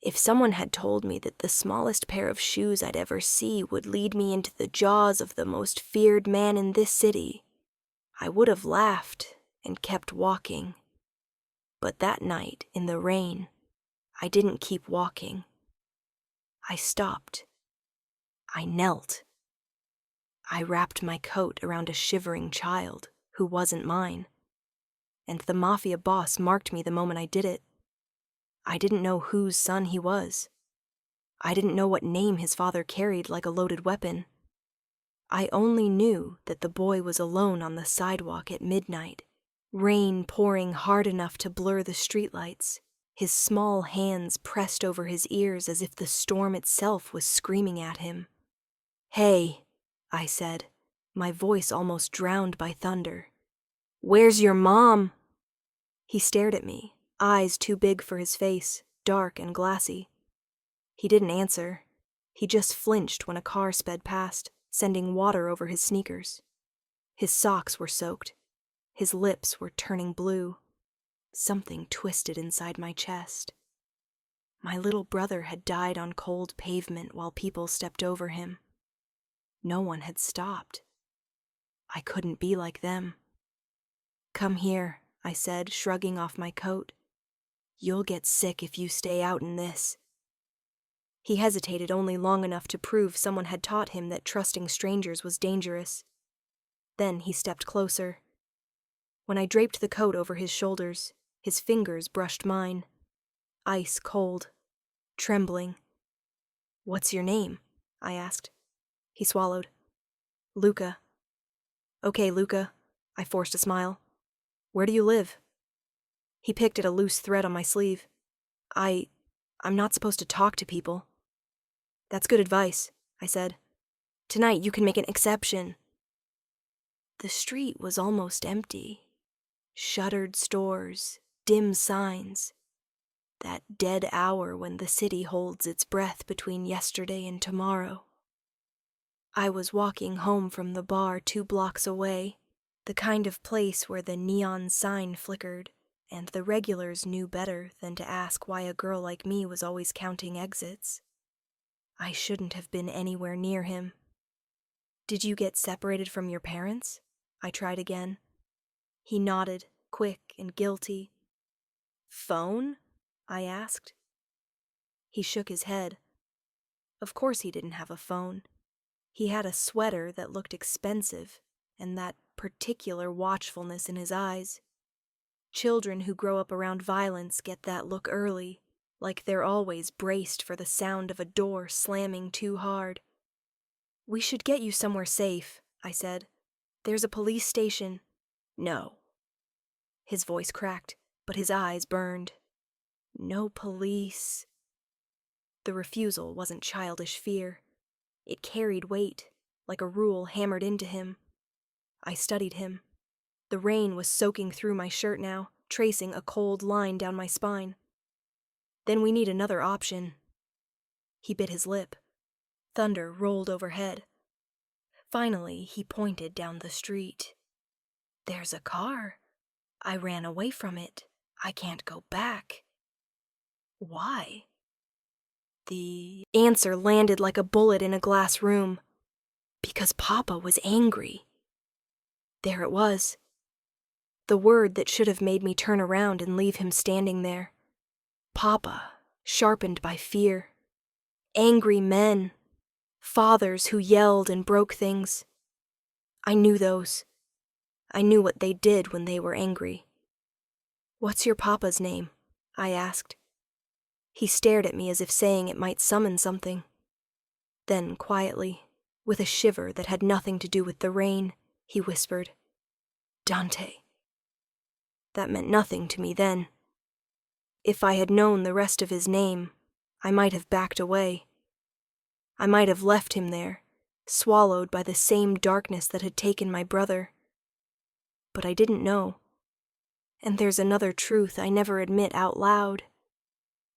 If someone had told me that the smallest pair of shoes I'd ever see would lead me into the jaws of the most feared man in this city, I would have laughed and kept walking. But that night, in the rain, I didn't keep walking. I stopped. I knelt. I wrapped my coat around a shivering child who wasn't mine. And the Mafia Boss marked me the moment I did it. I didn't know whose son he was. I didn't know what name his father carried like a loaded weapon. I only knew that the boy was alone on the sidewalk at midnight, rain pouring hard enough to blur the streetlights, his small hands pressed over his ears as if the storm itself was screaming at him. "Hey," I said, my voice almost drowned by thunder. "Where's your mom?" He stared at me, eyes too big for his face, dark and glassy. He didn't answer. He just flinched when a car sped past, sending water over his sneakers. His socks were soaked. His lips were turning blue. Something twisted inside my chest. My little brother had died on cold pavement while people stepped over him. No one had stopped. I couldn't be like them. "Come here," I said, shrugging off my coat. "You'll get sick if you stay out in this." He hesitated only long enough to prove someone had taught him that trusting strangers was dangerous. Then he stepped closer. When I draped the coat over his shoulders, his fingers brushed mine. Ice cold, trembling. "What's your name?" I asked. He swallowed. "Luca." "Okay, Luca." I forced a smile. "Where do you live?" He picked at a loose thread on my sleeve. I'm not supposed to talk to people." "That's good advice," I said. "Tonight you can make an exception." The street was almost empty. Shuttered stores, dim signs. That dead hour when the city holds its breath between yesterday and tomorrow. I was walking home from the bar 2 blocks away, the kind of place where the neon sign flickered, and the regulars knew better than to ask why a girl like me was always counting exits. I shouldn't have been anywhere near him. "Did you get separated from your parents?" I tried again. He nodded, quick and guilty. "Phone?" I asked. He shook his head. Of course he didn't have a phone. He had a sweater that looked expensive, and that particular watchfulness in his eyes. Children who grow up around violence get that look early, like they're always braced for the sound of a door slamming too hard. "We should get you somewhere safe," I said. "There's a police station." "No." His voice cracked, but his eyes burned. "No police." The refusal wasn't childish fear. It carried weight, like a rule hammered into him. I studied him. The rain was soaking through my shirt now, tracing a cold line down my spine. "Then we need another option." He bit his lip. Thunder rolled overhead. Finally, he pointed down the street. "There's a car. I ran away from it. I can't go back." "Why?" The answer landed like a bullet in a glass room. "Because Papa was angry." There it was. The word that should have made me turn around and leave him standing there. Papa, sharpened by fear. Angry men. Fathers who yelled and broke things. I knew those. I knew what they did when they were angry. "What's your papa's name?" I asked. He stared at me as if saying it might summon something. Then, quietly, with a shiver that had nothing to do with the rain, he whispered, "Dante." That meant nothing to me then. If I had known the rest of his name, I might have backed away. I might have left him there, swallowed by the same darkness that had taken my brother. But I didn't know. And there's another truth I never admit out loud.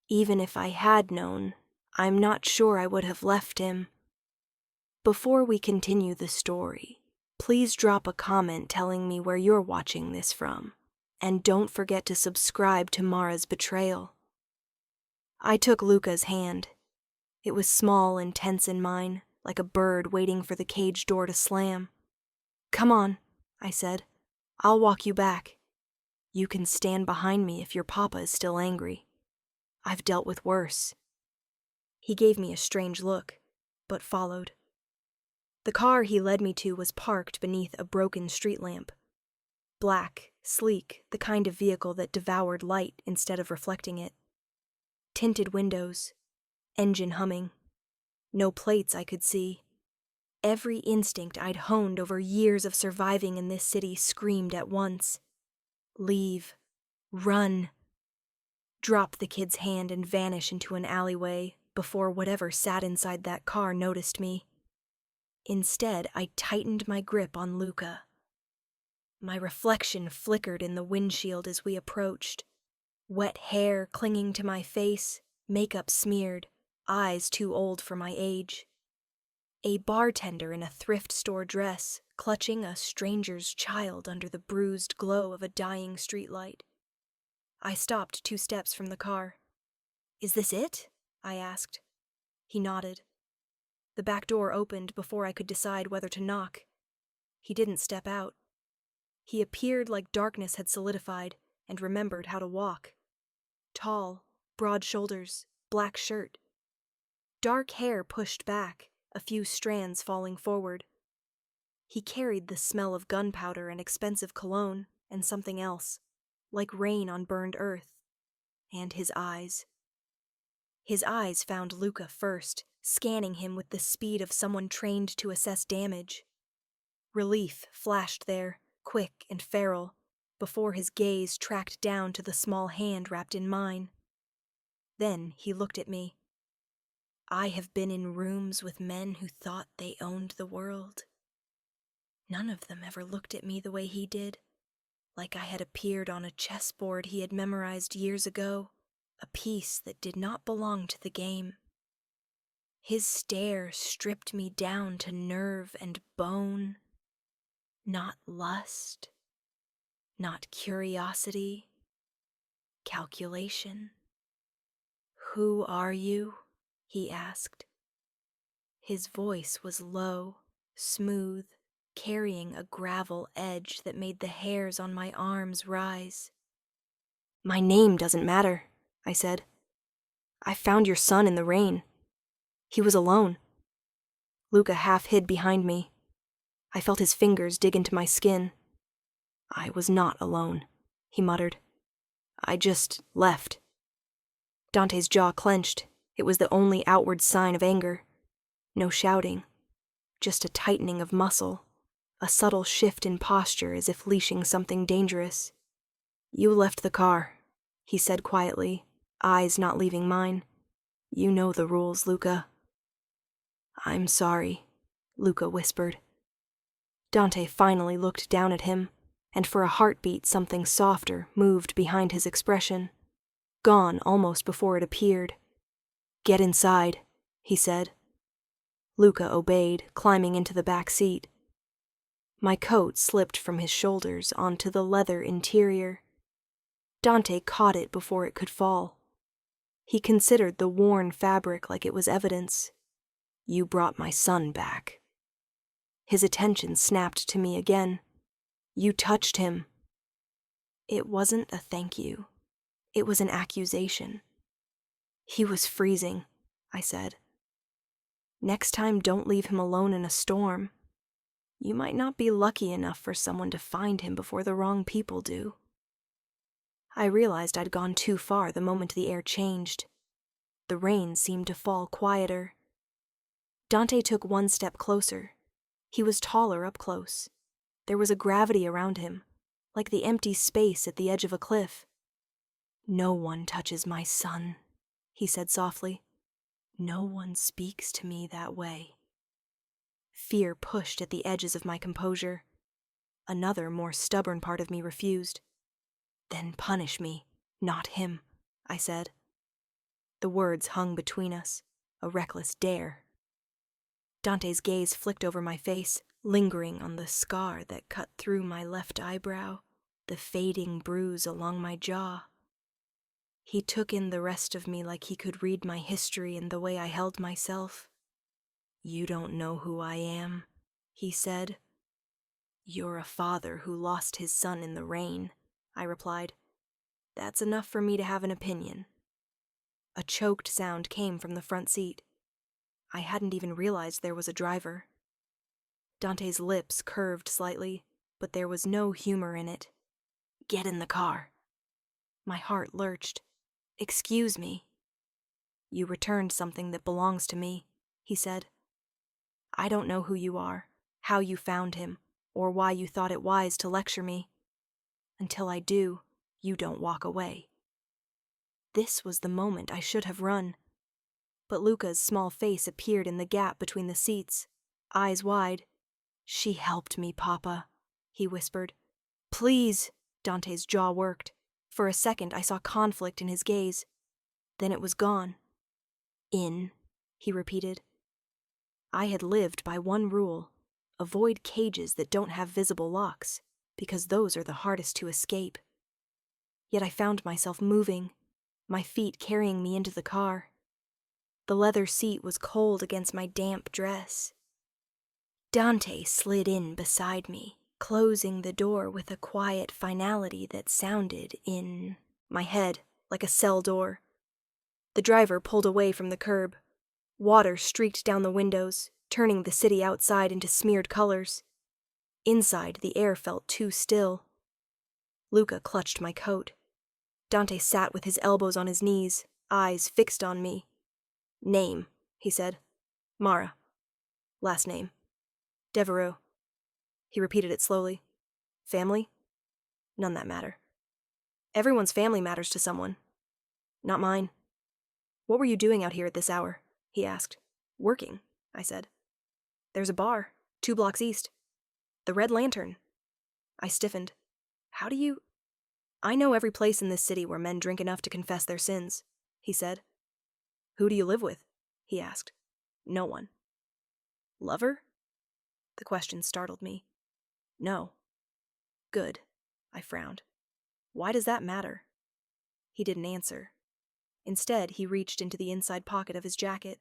Even if I had known, I'm not sure I would have left him. Before we continue the story, please drop a comment telling me where you're watching this from. And don't forget to subscribe to Mara's Betrayal. I took Luca's hand. It was small and tense in mine, like a bird waiting for the cage door to slam. "Come on," I said. "I'll walk you back. You can stand behind me if your papa is still angry. I've dealt with worse." He gave me a strange look, but followed. The car he led me to was parked beneath a broken street lamp. Black, sleek, the kind of vehicle that devoured light instead of reflecting it. Tinted windows, engine humming. No plates I could see. Every instinct I'd honed over years of surviving in this city screamed at once. Leave. Run. Drop the kid's hand and vanish into an alleyway before whatever sat inside that car noticed me. Instead, I tightened my grip on Luca. My reflection flickered in the windshield as we approached. Wet hair clinging to my face, makeup smeared, eyes too old for my age. A bartender in a thrift store dress, clutching a stranger's child under the bruised glow of a dying streetlight. I stopped 2 steps from the car. "Is this it?" I asked. He nodded. The back door opened before I could decide whether to knock. He didn't step out. He appeared like darkness had solidified and remembered how to walk. Tall, broad shoulders, black shirt. Dark hair pushed back, a few strands falling forward. He carried the smell of gunpowder and expensive cologne and something else, like rain on burned earth. And his eyes. His eyes found Luca first, scanning him with the speed of someone trained to assess damage. Relief flashed there, quick and feral, before his gaze tracked down to the small hand wrapped in mine. Then he looked at me. I have been in rooms with men who thought they owned the world. None of them ever looked at me the way he did, like I had appeared on a chessboard he had memorized years ago, a piece that did not belong to the game. His stare stripped me down to nerve and bone. Not lust, not curiosity, calculation. "Who are you?" he asked. His voice was low, smooth, carrying a gravel edge that made the hairs on my arms rise. "My name doesn't matter," I said. "I found your son in the rain. He was alone." Luca half hid behind me. I felt his fingers dig into my skin. "I was not alone," he muttered. "I just left." Dante's jaw clenched. It was the only outward sign of anger. No shouting, just a tightening of muscle, a subtle shift in posture as if leashing something dangerous. "You left the car," he said quietly, eyes not leaving mine. "You know the rules, Luca." "I'm sorry," Luca whispered. Dante finally looked down at him, and for a heartbeat something softer moved behind his expression, gone almost before it appeared. "Get inside," he said. Luca obeyed, climbing into the back seat. My coat slipped from his shoulders onto the leather interior. Dante caught it before it could fall. He considered the worn fabric like it was evidence. "You brought my son back." His attention snapped to me again. "You touched him." It wasn't a thank you. It was an accusation. "He was freezing," I said. "Next time, don't leave him alone in a storm. You might not be lucky enough for someone to find him before the wrong people do." I realized I'd gone too far the moment the air changed. The rain seemed to fall quieter. Dante took 1 step closer. He was taller up close. There was a gravity around him, like the empty space at the edge of a cliff. "No one touches my son," he said softly. "No one speaks to me that way." Fear pushed at the edges of my composure. Another, more stubborn part of me refused. "Then punish me, not him," I said. The words hung between us, a reckless dare. Dante's gaze flicked over my face, lingering on the scar that cut through my left eyebrow, the fading bruise along my jaw. He took in the rest of me like he could read my history and the way I held myself. "You don't know who I am," he said. "You're a father who lost his son in the rain," I replied. "That's enough for me to have an opinion." A choked sound came from the front seat. I hadn't even realized there was a driver. Dante's lips curved slightly, but there was no humor in it. "Get in the car." My heart lurched. "Excuse me." "You returned something that belongs to me," he said. "I don't know who you are, how you found him, or why you thought it wise to lecture me. Until I do, you don't walk away." This was the moment I should have run. But Luca's small face appeared in the gap between the seats, eyes wide. "She helped me, Papa," he whispered. "Please." Dante's jaw worked. For a second I saw conflict in his gaze. Then it was gone. "In," he repeated. I had lived by one rule: avoid cages that don't have visible locks, because those are the hardest to escape. Yet I found myself moving, my feet carrying me into the car. The leather seat was cold against my damp dress. Dante slid in beside me, closing the door with a quiet finality that sounded in my head like a cell door. The driver pulled away from the curb. Water streaked down the windows, turning the city outside into smeared colors. Inside, the air felt too still. Luca clutched my coat. Dante sat with his elbows on his knees, eyes fixed on me. "Name," he said. "Mara." "Last name." "Devereaux." He repeated it slowly. "Family?" "None that matter." "Everyone's family matters to someone." "Not mine." "What were you doing out here at this hour?" he asked. "Working," I said. "There's a bar, 2 blocks east. The Red Lantern." I stiffened. "How do you—" "I know every place in this city where men drink enough to confess their sins," he said. "Who do you live with?" he asked. "No one." "Lover?" The question startled me. "No." "Good." I frowned. "Why does that matter?" He didn't answer. Instead, he reached into the inside pocket of his jacket.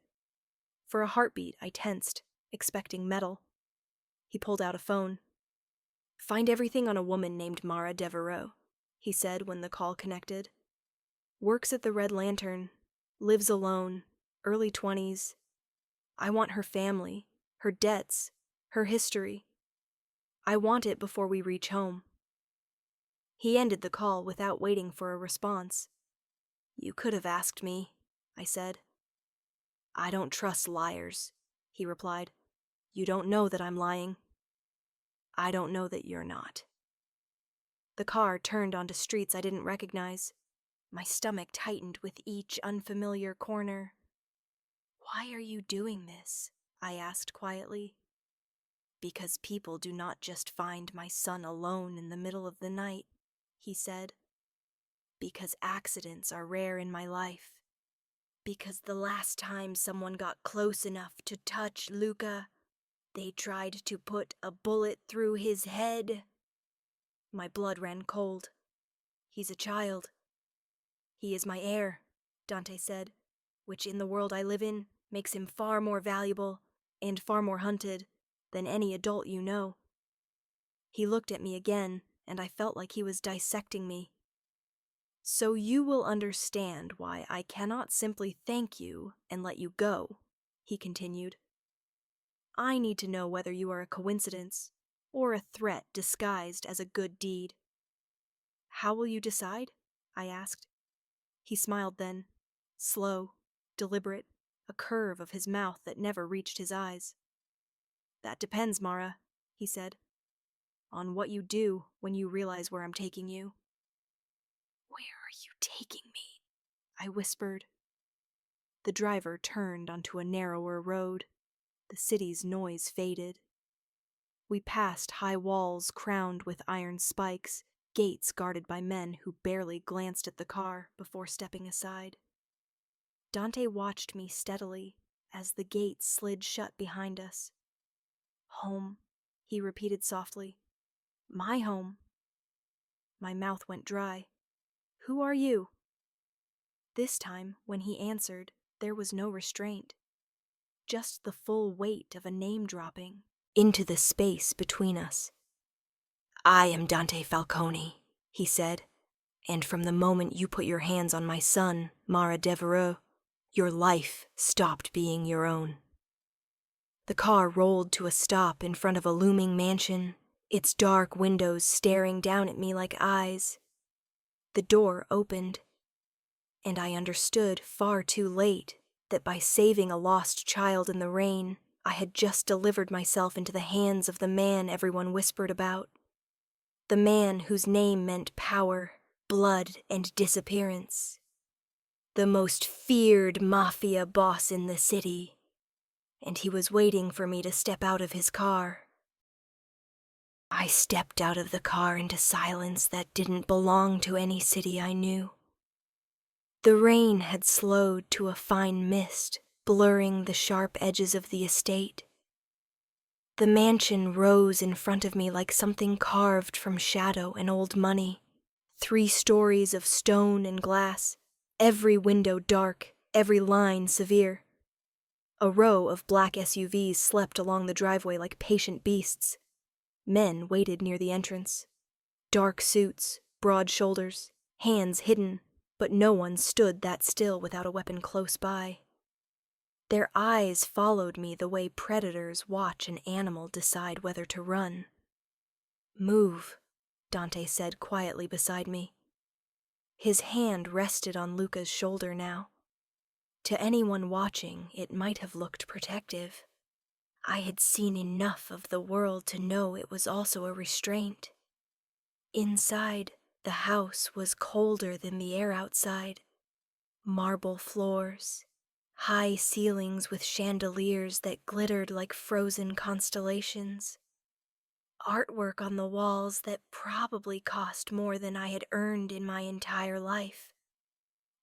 For a heartbeat, I tensed, expecting metal. He pulled out a phone. "Find everything on a woman named Mara Devereaux," he said when the call connected. "Works at the Red Lantern, lives alone, early 20s. I want her family, her debts, her history. I want it before we reach home." He ended the call without waiting for a response. "You could have asked me," I said. "I don't trust liars," he replied. "You don't know that I'm lying." "I don't know that you're not." The car turned onto streets I didn't recognize. My stomach tightened with each unfamiliar corner. "Why are you doing this?" I asked quietly. "Because people do not just find my son alone in the middle of the night," he said. "Because accidents are rare in my life. Because the last time someone got close enough to touch Luca, they tried to put a bullet through his head." My blood ran cold. "He's a child." "He is my heir," Dante said, "which in the world I live in makes him far more valuable and far more hunted than any adult you know." He looked at me again, and I felt like he was dissecting me. "So you will understand why I cannot simply thank you and let you go," he continued. "I need to know whether you are a coincidence or a threat disguised as a good deed." "How will you decide?" I asked. He smiled then, slow, deliberate, a curve of his mouth that never reached his eyes. "That depends, Mara," he said, "on what you do when you realize where I'm taking you." "Where are you taking me?" I whispered. The driver turned onto a narrower road. The city's noise faded. We passed high walls crowned with iron spikes, gates guarded by men who barely glanced at the car before stepping aside. Dante watched me steadily as the gates slid shut behind us. "Home," he repeated softly. "My home." My mouth went dry. "Who are you?" This time, when he answered, there was no restraint, just the full weight of a name dropping into the space between us. "I am Dante Falcone," he said, "and from the moment you put your hands on my son, Mara Devereux, your life stopped being your own." The car rolled to a stop in front of a looming mansion, its dark windows staring down at me like eyes. The door opened, and I understood far too late that by saving a lost child in the rain, I had just delivered myself into the hands of the man everyone whispered about. The man whose name meant power, blood, and disappearance. The most feared Mafia Boss in the city. And he was waiting for me to step out of his car. I stepped out of the car into silence that didn't belong to any city I knew. The rain had slowed to a fine mist, blurring the sharp edges of the estate. The mansion rose in front of me like something carved from shadow and old money. 3 stories of stone and glass, every window dark, every line severe. A row of black SUVs slept along the driveway like patient beasts. Men waited near the entrance. Dark suits, broad shoulders, hands hidden, but no one stood that still without a weapon close by. Their eyes followed me the way predators watch an animal decide whether to run. "Move," Dante said quietly beside me. His hand rested on Luca's shoulder now. To anyone watching, it might have looked protective. I had seen enough of the world to know it was also a restraint. Inside, the house was colder than the air outside. Marble floors, high ceilings with chandeliers that glittered like frozen constellations. Artwork on the walls that probably cost more than I had earned in my entire life.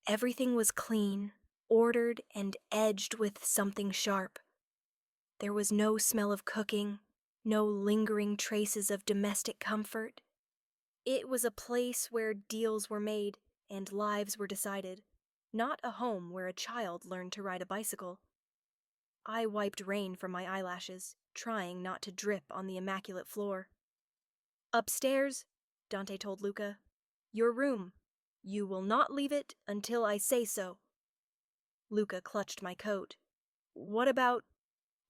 Everything was clean, ordered, and edged with something sharp. There was no smell of cooking, no lingering traces of domestic comfort. It was a place where deals were made and lives were decided, not a home where a child learned to ride a bicycle. I wiped rain from my eyelashes, trying not to drip on the immaculate floor. "Upstairs," Dante told Luca. "Your room. You will not leave it until I say so." Luca clutched my coat. "What about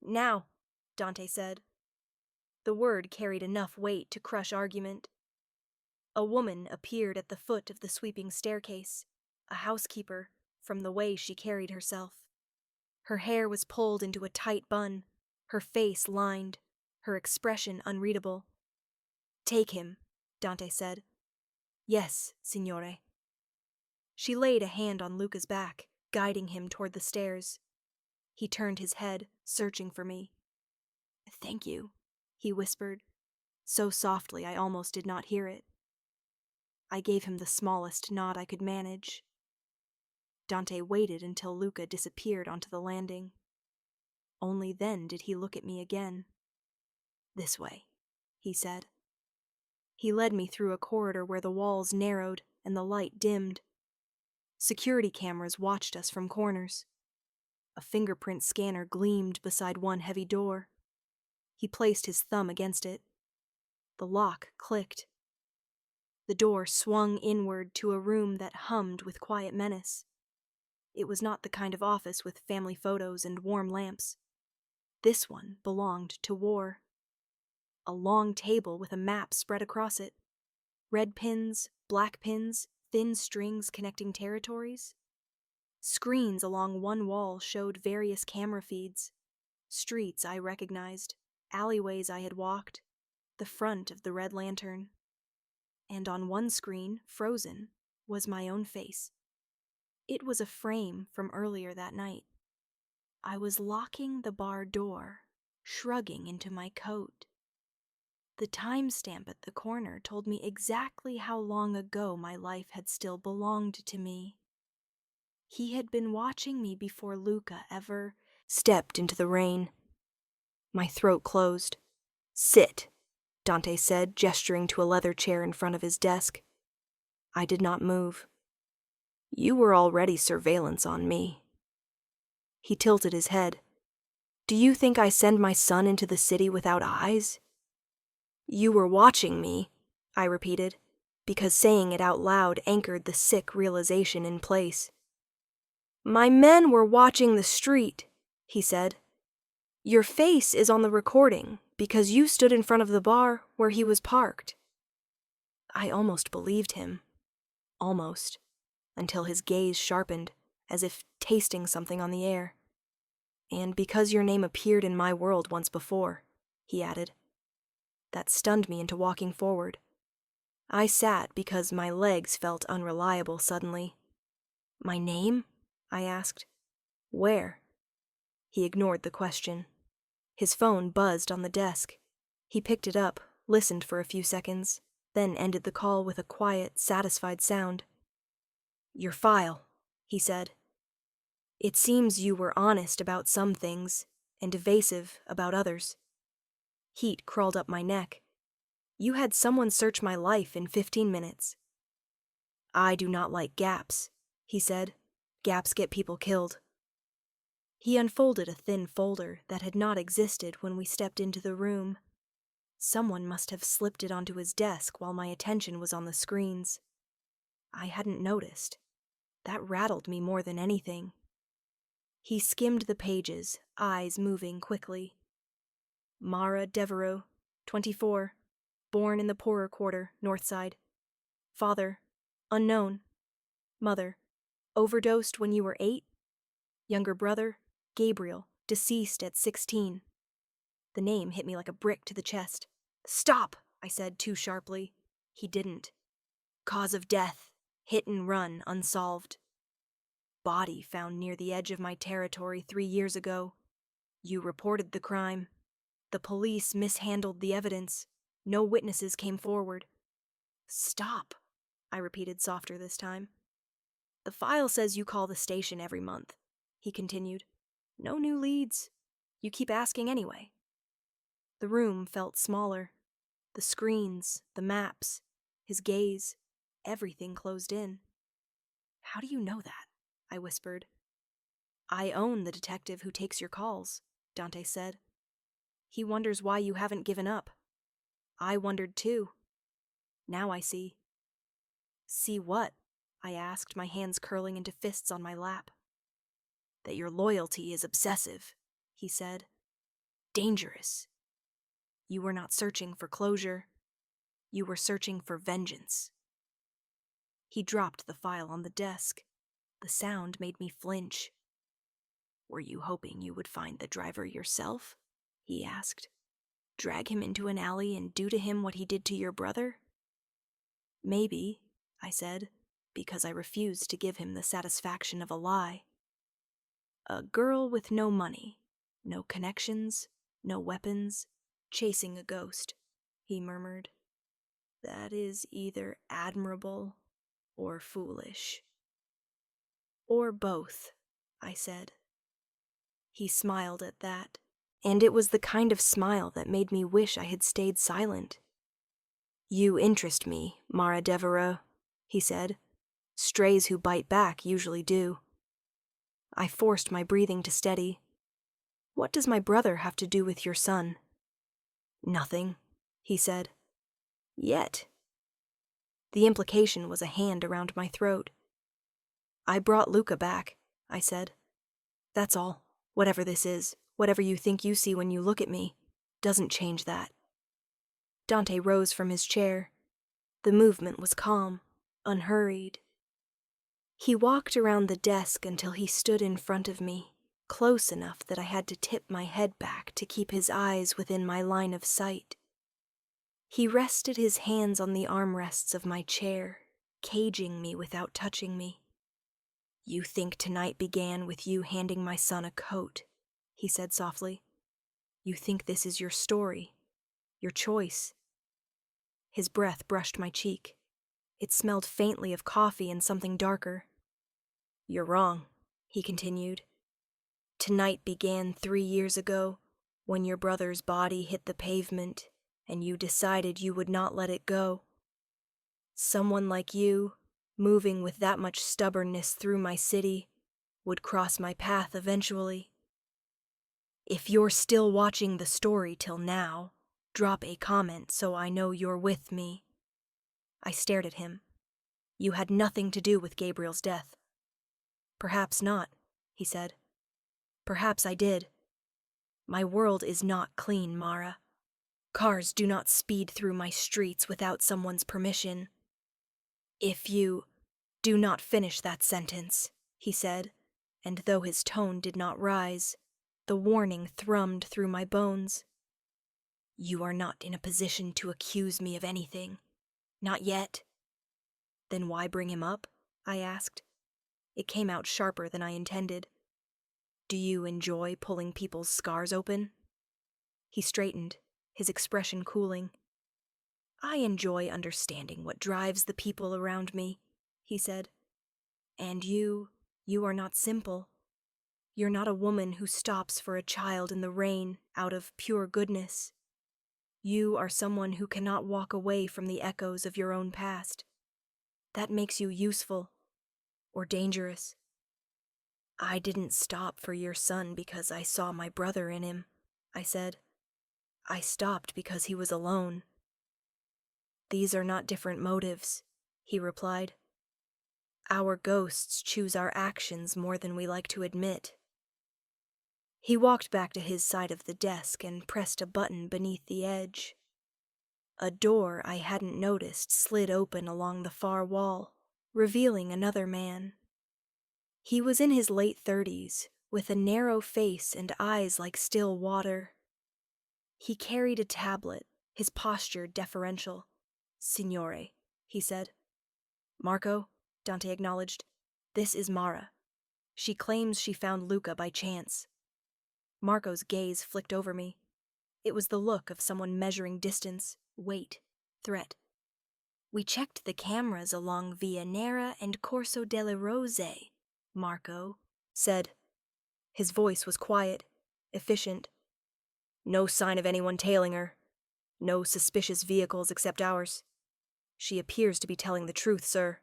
now?" Dante said. The word carried enough weight to crush argument. A woman appeared at the foot of the sweeping staircase, a housekeeper, from the way she carried herself. Her hair was pulled into a tight bun, her face lined, her expression unreadable. "Take him," Dante said. "Yes, signore." She laid a hand on Luca's back, guiding him toward the stairs. He turned his head, searching for me. "Thank you," he whispered, so softly I almost did not hear it. I gave him the smallest nod I could manage. Dante waited until Luca disappeared onto the landing. Only then did he look at me again. "This way," he said. He led me through a corridor where the walls narrowed and the light dimmed. Security cameras watched us from corners. A fingerprint scanner gleamed beside one heavy door. He placed his thumb against it. The lock clicked. The door swung inward to a room that hummed with quiet menace. It was not the kind of office with family photos and warm lamps. This one belonged to war. A long table with a map spread across it. Red pins, black pins, thin strings connecting territories. Screens along one wall showed various camera feeds. Streets I recognized, alleyways I had walked, the front of the Red Lantern. And on one screen, frozen, was my own face. It was a frame from earlier that night. I was locking the bar door, shrugging into my coat. The timestamp at the corner told me exactly how long ago my life had still belonged to me. He had been watching me before Luca ever stepped into the rain. My throat closed. "Sit," Dante said, gesturing to a leather chair in front of his desk. I did not move. You were already surveillance on me." He tilted his head. "Do you think I send my son into the city without eyes?" "You were watching me," I repeated, because saying it out loud anchored the sick realization in place. "My men were watching the street," he said. "Your face is on the recording because you stood in front of the bar where he was parked." I almost believed him. Almost. Until his gaze sharpened, as if tasting something on the air. "And because your name appeared in my world once before," he added. That stunned me into walking forward. I sat because my legs felt unreliable suddenly. "My name?" I asked. "Where?" He ignored the question. His phone buzzed on the desk. He picked it up, listened for a few seconds, then ended the call with a quiet, satisfied sound. "Your file," he said. "It seems you were honest about some things, and evasive about others." Heat crawled up my neck. "You had someone search my life in 15 minutes. "I do not like gaps," he said. "Gaps get people killed." He unfolded a thin folder that had not existed when we stepped into the room. Someone must have slipped it onto his desk while my attention was on the screens. I hadn't noticed. That rattled me more than anything. He skimmed the pages, eyes moving quickly. "Mara Devereaux, 24, born in the poorer quarter, North Side. Father, unknown. Mother, overdosed when you were 8. Younger brother, Gabriel, deceased at 16. The name hit me like a brick to the chest. "Stop!" I said too sharply. He didn't. "Cause of death, hit and run, unsolved. Body found near the edge of my territory 3 years ago. You reported the crime. The police mishandled the evidence. No witnesses came forward." "Stop," I repeated softer this time. "The file says you call the station every month," he continued. "No new leads. You keep asking anyway." The room felt smaller. The screens, the maps, his gaze, everything closed in. "How do you know that?" I whispered. "I own the detective who takes your calls," Dante said. "He wonders why you haven't given up. I wondered too. Now I see." "See what?" I asked, my hands curling into fists on my lap. "That your loyalty is obsessive," he said. "Dangerous. You were not searching for closure. You were searching for vengeance." He dropped the file on the desk. The sound made me flinch. "Were you hoping you would find the driver yourself?" he asked. "Drag him into an alley and do to him what he did to your brother?" "Maybe," I said, because I refused to give him the satisfaction of a lie. "A girl with no money, no connections, no weapons, chasing a ghost," he murmured. "That is either admirable or foolish." "Or both," I said. He smiled at that, and it was the kind of smile that made me wish I had stayed silent. "You interest me, Mara Devereaux," he said. "Strays who bite back usually do." I forced my breathing to steady. "What does my brother have to do with your son?" "Nothing," he said. "Yet." The implication was a hand around my throat. "I brought Luca back," I said. "That's all. Whatever this is, whatever you think you see when you look at me, doesn't change that." Dante rose from his chair. The movement was calm, unhurried. He walked around the desk until he stood in front of me, close enough that I had to tip my head back to keep his eyes within my line of sight. He rested his hands on the armrests of my chair, caging me without touching me. "You think tonight began with you handing my son a coat," he said softly. "You think this is your story, your choice." His breath brushed my cheek. It smelled faintly of coffee and something darker. "You're wrong," he continued. "Tonight began 3 years ago, when your brother's body hit the pavement, and you decided you would not let it go. Someone like you, moving with that much stubbornness through my city, would cross my path eventually. If you're still watching the story till now, drop a comment so I know you're with me. I stared at him. You had nothing to do with Gabriel's death. Perhaps not, he said. Perhaps I did. My world is not clean, Mara. Cars do not speed through my streets without someone's permission. If you do not finish that sentence, he said, and though his tone did not rise, the warning thrummed through my bones. You are not in a position to accuse me of anything. Not yet. Then why bring him up? I asked. It came out sharper than I intended. Do you enjoy pulling people's scars open? He straightened, his expression cooling. I enjoy understanding what drives the people around me, he said. And you are not simple. You're not a woman who stops for a child in the rain out of pure goodness. You are someone who cannot walk away from the echoes of your own past. That makes you useful or dangerous. I didn't stop for your son because I saw my brother in him, I said. I stopped because he was alone. These are not different motives, he replied. Our ghosts choose our actions more than we like to admit. He walked back to his side of the desk and pressed a button beneath the edge. A door I hadn't noticed slid open along the far wall, revealing another man. He was in his late 30s, with a narrow face and eyes like still water. He carried a tablet, his posture deferential. Signore, he said. Marco, Dante acknowledged. This is Mara. She claims she found Luca by chance. Marco's gaze flicked over me. It was the look of someone measuring distance, weight, threat. We checked the cameras along Via Nera and Corso delle Rose, Marco said. His voice was quiet, efficient. No sign of anyone tailing her. No suspicious vehicles except ours. She appears to be telling the truth, sir.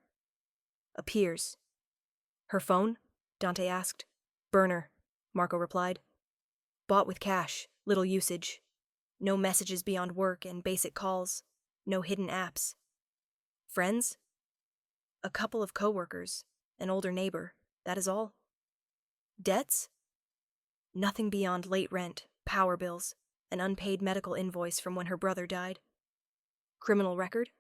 Appears. Her phone? Dante asked. Burner, Marco replied. Bought with cash, little usage. No messages beyond work and basic calls. No hidden apps. Friends? A couple of coworkers, an older neighbor, that is all. Debts? Nothing beyond late rent, power bills, an unpaid medical invoice from when her brother died. Criminal record?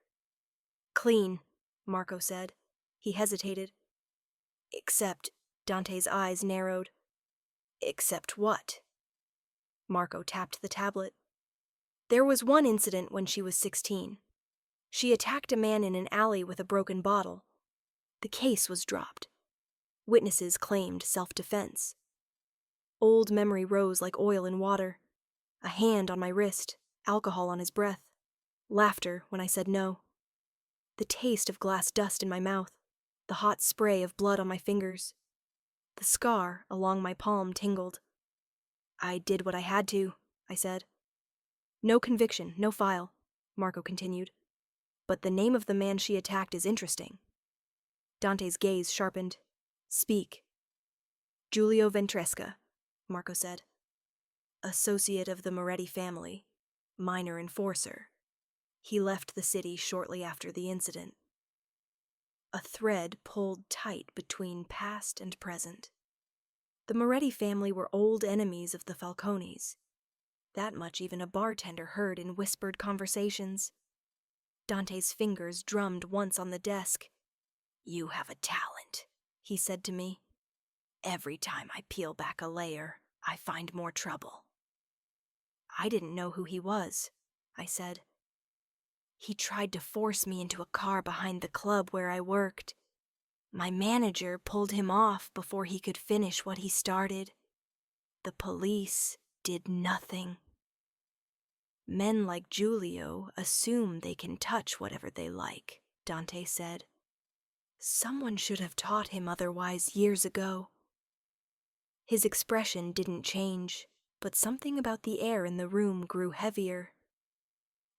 Clean, Marco said. He hesitated. Except, Dante's eyes narrowed. Except what? Marco tapped the tablet. There was one incident when she was 16. She attacked a man in an alley with a broken bottle. The case was dropped. Witnesses claimed self-defense. Old memory rose like oil in water. A hand on my wrist, alcohol on his breath. Laughter when I said no. The taste of glass dust in my mouth. The hot spray of blood on my fingers. The scar along my palm tingled. I did what I had to, I said. No conviction, no file, Marco continued. But the name of the man she attacked is interesting. Dante's gaze sharpened. Speak. Giulio Ventresca, Marco said. Associate of the Moretti family. Minor enforcer. He left the city shortly after the incident. A thread pulled tight between past and present. The Moretti family were old enemies of the Falcones. That much even a bartender heard in whispered conversations. Dante's fingers drummed once on the desk. You have a talent, he said to me. Every time I peel back a layer, I find more trouble. I didn't know who he was, I said. He tried to force me into a car behind the club where I worked. My manager pulled him off before he could finish what he started. The police did nothing. Men like Giulio assume they can touch whatever they like, Dante said. Someone should have taught him otherwise years ago. His expression didn't change, but something about the air in the room grew heavier.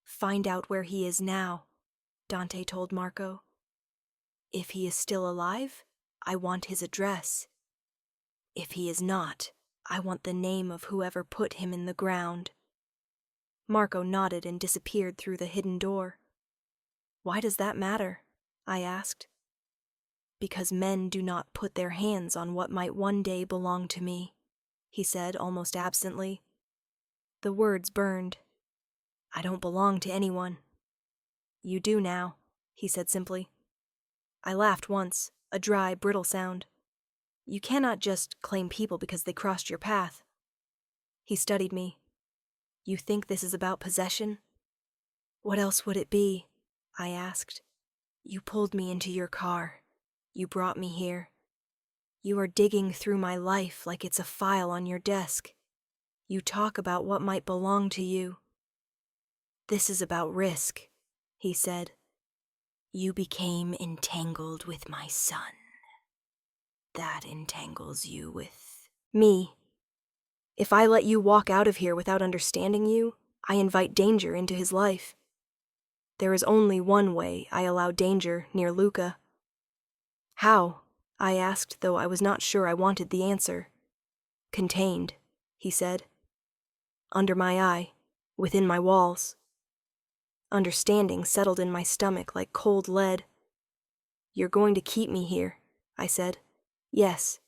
Find out where he is now, Dante told Marco. If he is still alive, I want his address. If he is not, I want the name of whoever put him in the ground." Marco nodded and disappeared through the hidden door. "Why does that matter?" I asked. "Because men do not put their hands on what might one day belong to me," he said almost absently. The words burned. "I don't belong to anyone." "You do now," he said simply. I laughed once, a dry, brittle sound. "You cannot just claim people because they crossed your path." He studied me. "You think this is about possession?" "What else would it be?" I asked. "You pulled me into your car. You brought me here. You are digging through my life like it's a file on your desk. You talk about what might belong to you." "This is about risk," he said. "You became entangled with my son. That entangles you with me. If I let you walk out of here without understanding you, I invite danger into his life. There is only one way I allow danger near Luca." "How?" I asked, though I was not sure I wanted the answer. "Contained," he said. "Under my eye, within my walls." Understanding settled in my stomach like cold lead. "You're going to keep me here," I said. "Yes."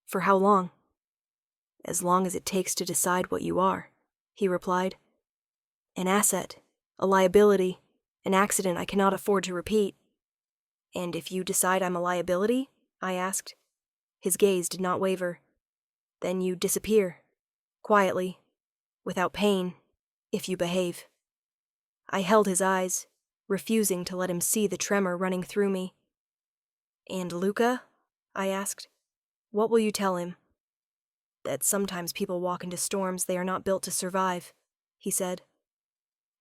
"For how long?" "As long as it takes to decide what you are," he replied. "An asset, a liability, an accident I cannot afford to repeat." "And if you decide I'm a liability?" I asked. His gaze did not waver. "Then you disappear, quietly, without pain, if you behave." I held his eyes, refusing to let him see the tremor running through me. "And Luca?" I asked. "What will you tell him?" "That sometimes people walk into storms they are not built to survive," he said.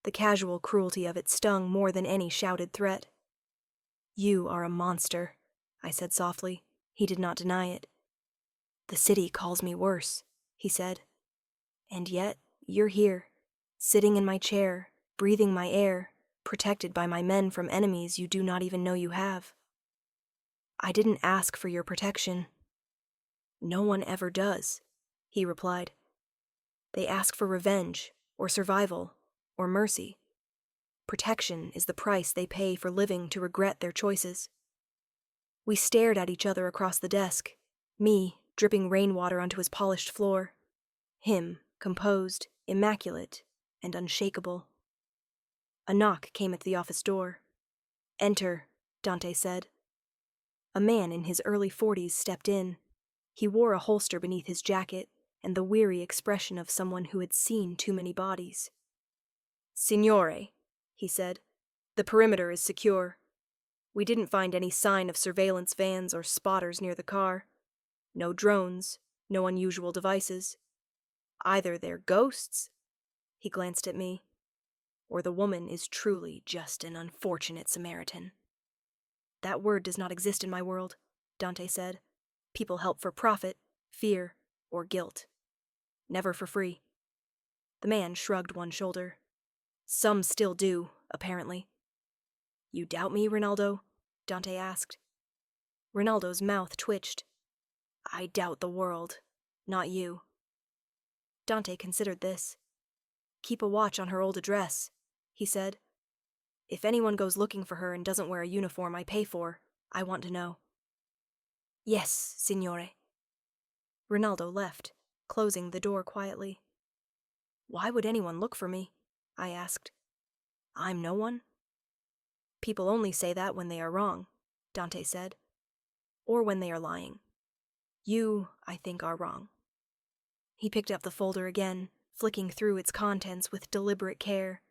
The casual cruelty of it stung more than any shouted threat. "You are a monster," I said softly. He did not deny it. "The city calls me worse," he said. "And yet, you're here, sitting in my chair, breathing my air, protected by my men from enemies you do not even know you have." "I didn't ask for your protection." "No one ever does," he replied. "They ask for revenge, or survival, or mercy. Protection is the price they pay for living to regret their choices." We stared at each other across the desk, me dripping rainwater onto his polished floor, him composed, immaculate, and unshakable. A knock came at the office door. "Enter," Dante said. A man in his early 40s stepped in. He wore a holster beneath his jacket and the weary expression of someone who had seen too many bodies. "Signore," he said, "the perimeter is secure. We didn't find any sign of surveillance vans or spotters near the car. No drones, no unusual devices. Either they're ghosts," he glanced at me, "or the woman is truly just an unfortunate Samaritan." "That word does not exist in my world," Dante said. "People help for profit, fear, or guilt. Never for free." The man shrugged one shoulder. "Some still do, apparently." "You doubt me, Ronaldo?" Dante asked. Ronaldo's mouth twitched. "I doubt the world, not you." Dante considered this. "Keep a watch on her old address," he said. "If anyone goes looking for her and doesn't wear a uniform I pay for, I want to know." "Yes, signore." Ronaldo left, closing the door quietly. "Why would anyone look for me?" I asked. "I'm no one." "People only say that when they are wrong," Dante said. "Or when they are lying. You, I think, are wrong." He picked up the folder again, flicking through its contents with deliberate care.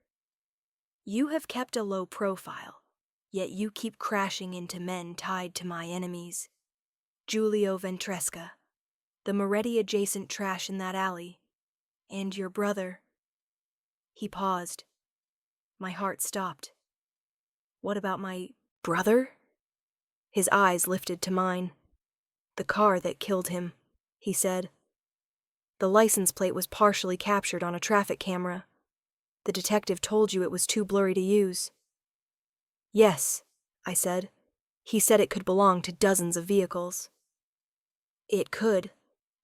"You have kept a low profile, yet you keep crashing into men tied to my enemies. Giulio Ventresca, the Moretti-adjacent trash in that alley, and your brother." He paused. My heart stopped. "What about my brother?" His eyes lifted to mine. "The car that killed him," he said. "The license plate was partially captured on a traffic camera. The detective told you it was too blurry to use." "Yes," I said. He said it could belong to dozens of vehicles. It could,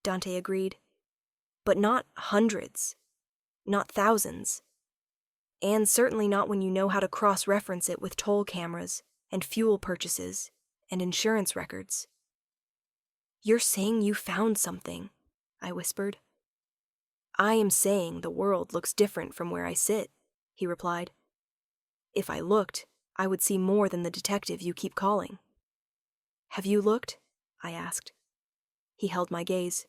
Dante agreed. But not hundreds. Not thousands. And certainly not when you know how to cross-reference it with toll cameras and fuel purchases and insurance records. You're saying you found something, I whispered. I am saying the world looks different from where I sit, he replied. If I looked, I would see more than the detective you keep calling. Have you looked? I asked. He held my gaze.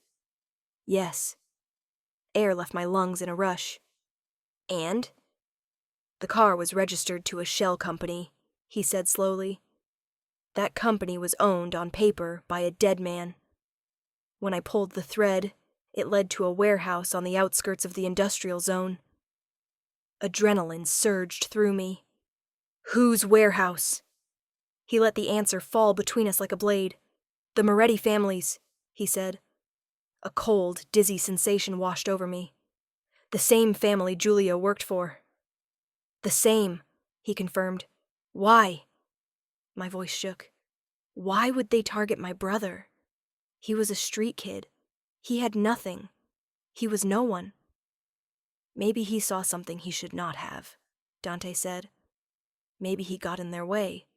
Yes. Air left my lungs in a rush. And? The car was registered to a shell company, he said slowly. That company was owned on paper by a dead man. When I pulled the thread, it led to a warehouse on the outskirts of the industrial zone. Adrenaline surged through me. Whose warehouse? He let the answer fall between us like a blade. The Moretti family's, he said. A cold, dizzy sensation washed over me. The same family Giulio worked for. The same, he confirmed. Why? My voice shook. Why would they target my brother? He was a street kid. He had nothing. He was no one. Maybe he saw something he should not have, Dante said. Maybe he got in their way.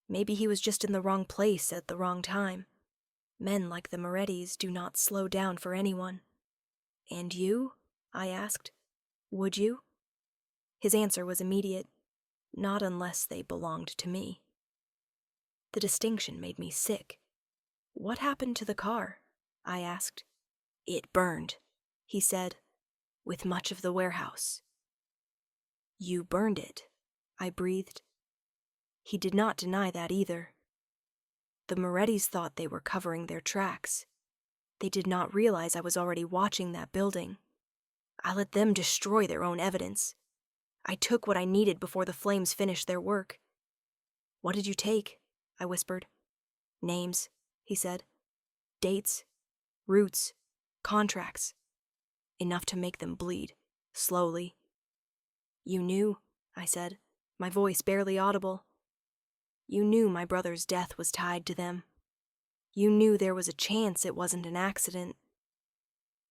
Maybe he was just in the wrong place at the wrong time. Men like the Morettis do not slow down for anyone. And you? I asked. Would you? His answer was immediate. Not unless they belonged to me. The distinction made me sick. What happened to the car? I asked. It burned, he said, with much of the warehouse. You burned it, I breathed. He did not deny that either. The Morettis thought they were covering their tracks. They did not realize I was already watching that building. I let them destroy their own evidence. I took what I needed before the flames finished their work. What did you take? I whispered. Names, he said. Dates, routes, contracts. Enough to make them bleed, slowly. You knew, I said, my voice barely audible. You knew my brother's death was tied to them. You knew there was a chance it wasn't an accident.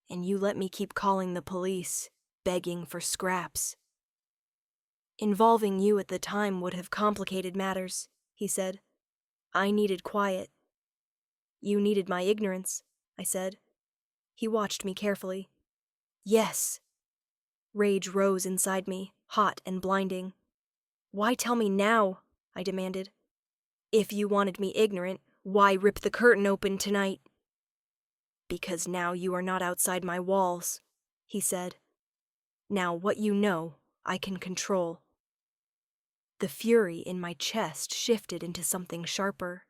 And you let me keep calling the police, begging for scraps. Involving you at the time would have complicated matters, he said. I needed quiet. You needed my ignorance, I said. He watched me carefully. Yes. Rage rose inside me, hot and blinding. Why tell me now? I demanded. If you wanted me ignorant, why rip the curtain open tonight? Because now you are not outside my walls, he said. Now what you know, I can control. The fury in my chest shifted into something sharper.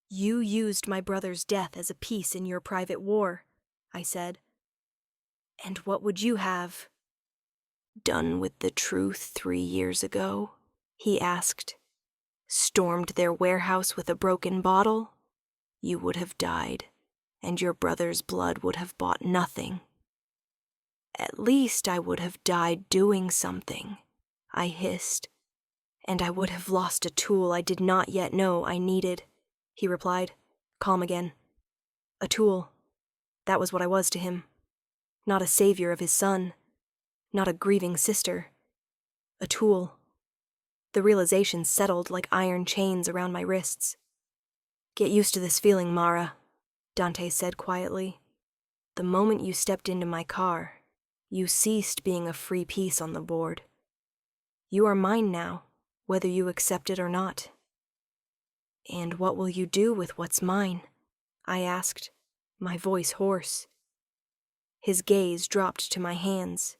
You used my brother's death as a piece in your private war, I said. And what would you have? Done with the truth 3 years ago? He asked. Stormed their warehouse with a broken bottle? You would have died, and your brother's blood would have bought nothing. At least I would have died doing something, I hissed. And I would have lost a tool I did not yet know I needed, he replied, calm again. A tool. That was what I was to him. Not a savior of his son. Not a grieving sister. A tool. The realization settled like iron chains around my wrists. Get used to this feeling, Mara, Dante said quietly. The moment you stepped into my car, you ceased being a free piece on the board. You are mine now, whether you accept it or not. And what will you do with what's mine? I asked, my voice hoarse. His gaze dropped to my hands.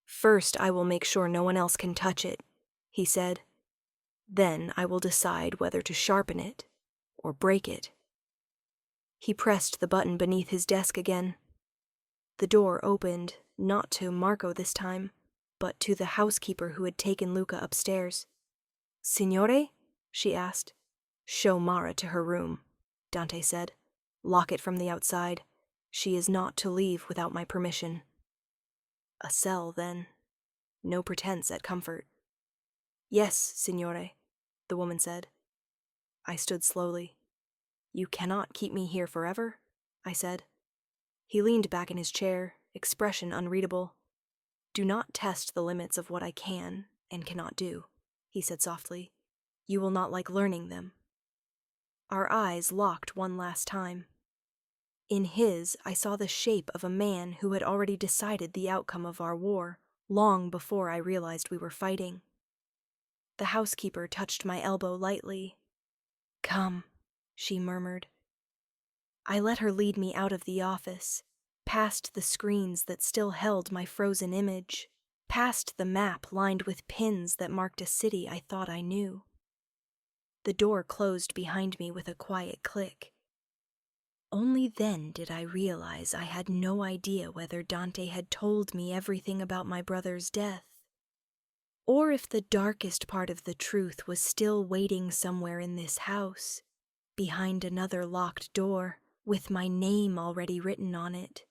First, I will make sure no one else can touch it, he said. Then I will decide whether to sharpen it or break it. He pressed the button beneath his desk again. The door opened, not to Marco this time, but to the housekeeper who had taken Luca upstairs. Signore? She asked. Show Mara to her room, Dante said. Lock it from the outside. She is not to leave without my permission. A cell, then. No pretense at comfort. Yes, signore, the woman said. I stood slowly. "You cannot keep me here forever?" I said. He leaned back in his chair, expression unreadable. "Do not test the limits of what I can and cannot do," he said softly. "You will not like learning them." Our eyes locked one last time. In his, I saw the shape of a man who had already decided the outcome of our war, long before I realized we were fighting. The housekeeper touched my elbow lightly. "Come," she murmured. I let her lead me out of the office, past the screens that still held my frozen image, past the map lined with pins that marked a city I thought I knew. The door closed behind me with a quiet click. Only then did I realize I had no idea whether Dante had told me everything about my brother's death, or if the darkest part of the truth was still waiting somewhere in this house, behind another locked door, with my name already written on it.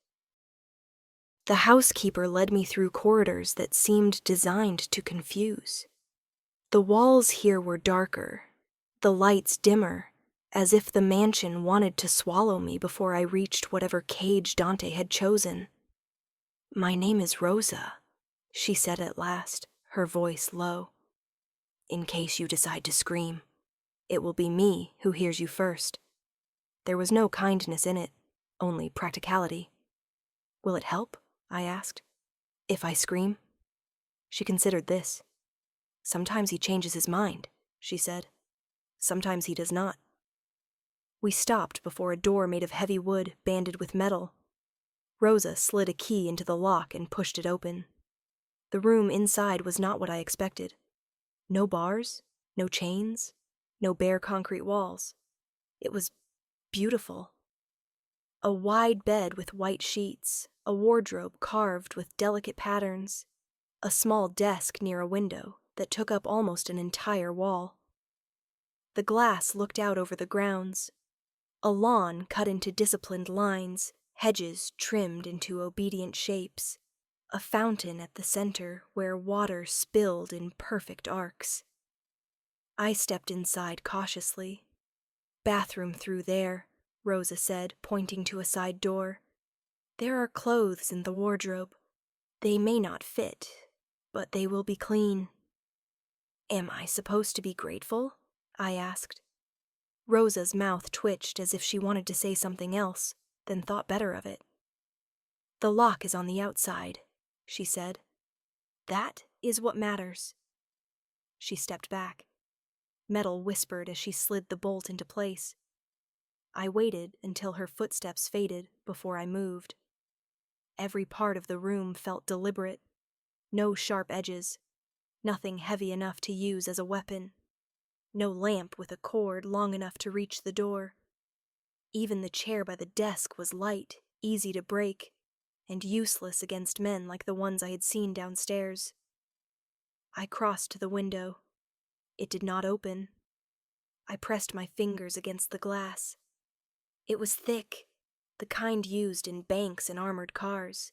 The housekeeper led me through corridors that seemed designed to confuse. The walls here were darker, the lights dimmer, as if the mansion wanted to swallow me before I reached whatever cage Dante had chosen. "My name is Rosa," she said at last, her voice low. "In case you decide to scream, it will be me who hears you first." There was no kindness in it, only practicality. "Will it help?" I asked. "If I scream?" She considered this. "Sometimes he changes his mind," she said. "Sometimes he does not." We stopped before a door made of heavy wood banded with metal. Rosa slid a key into the lock and pushed it open. The room inside was not what I expected. No bars, no chains, no bare concrete walls. It was beautiful. A wide bed with white sheets, a wardrobe carved with delicate patterns, a small desk near a window that took up almost an entire wall. The glass looked out over the grounds, a lawn cut into disciplined lines, hedges trimmed into obedient shapes, a fountain at the center where water spilled in perfect arcs. I stepped inside cautiously. "Bathroom through there," Rosa said, pointing to a side door. "There are clothes in the wardrobe. They may not fit, but they will be clean." "Am I supposed to be grateful?" I asked. Rosa's mouth twitched as if she wanted to say something else, then thought better of it. "The lock is on the outside," she said. "That is what matters." She stepped back. Metal whispered as she slid the bolt into place. I waited until her footsteps faded before I moved. Every part of the room felt deliberate. No sharp edges. Nothing heavy enough to use as a weapon. No lamp with a cord long enough to reach the door. Even the chair by the desk was light, easy to break, and useless against men like the ones I had seen downstairs. I crossed to the window. It did not open. I pressed my fingers against the glass. It was thick, the kind used in banks and armored cars.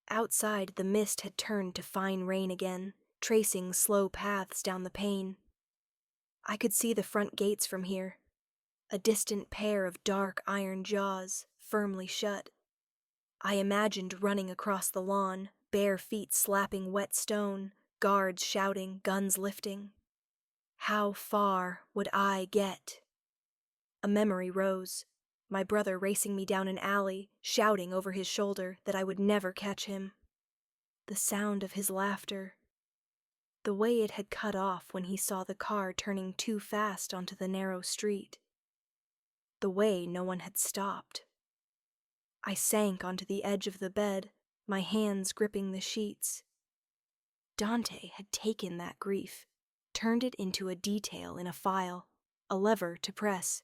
Outside, the mist had turned to fine rain again, tracing slow paths down the pane. I could see the front gates from here, a distant pair of dark iron jaws, firmly shut. I imagined running across the lawn, bare feet slapping wet stone, guards shouting, guns lifting. How far would I get? A memory rose, my brother racing me down an alley, shouting over his shoulder that I would never catch him. The sound of his laughter. The way it had cut off when he saw the car turning too fast onto the narrow street. The way no one had stopped. I sank onto the edge of the bed, my hands gripping the sheets. Dante had taken that grief, turned it into a detail in a file, a lever to press.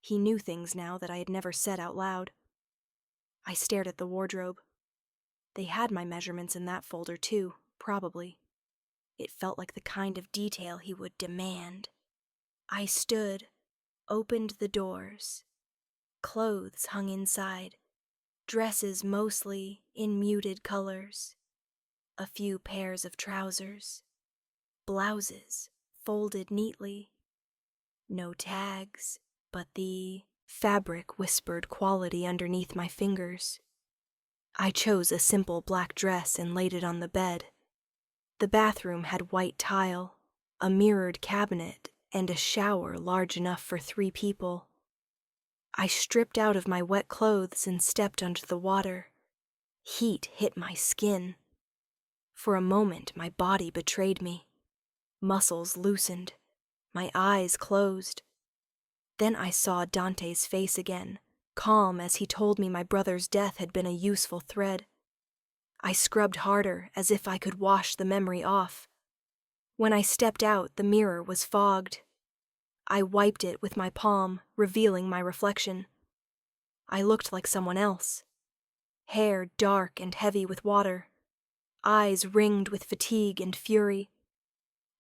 He knew things now that I had never said out loud. I stared at the wardrobe. They had my measurements in that folder too, probably. It felt like the kind of detail he would demand. I stood, opened the doors. Clothes hung inside, dresses mostly in muted colors. A few pairs of trousers. Blouses, folded neatly. No tags, but the fabric whispered quality underneath my fingers. I chose a simple black dress and laid it on the bed. The bathroom had white tile, a mirrored cabinet, and a shower large enough for 3 people. I stripped out of my wet clothes and stepped under the water. Heat hit my skin. For a moment, my body betrayed me. Muscles loosened. My eyes closed. Then I saw Dante's face again, calm as he told me my brother's death had been a useful thread. I scrubbed harder, as if I could wash the memory off. When I stepped out, the mirror was fogged. I wiped it with my palm, revealing my reflection. I looked like someone else. Hair dark and heavy with water. Eyes ringed with fatigue and fury.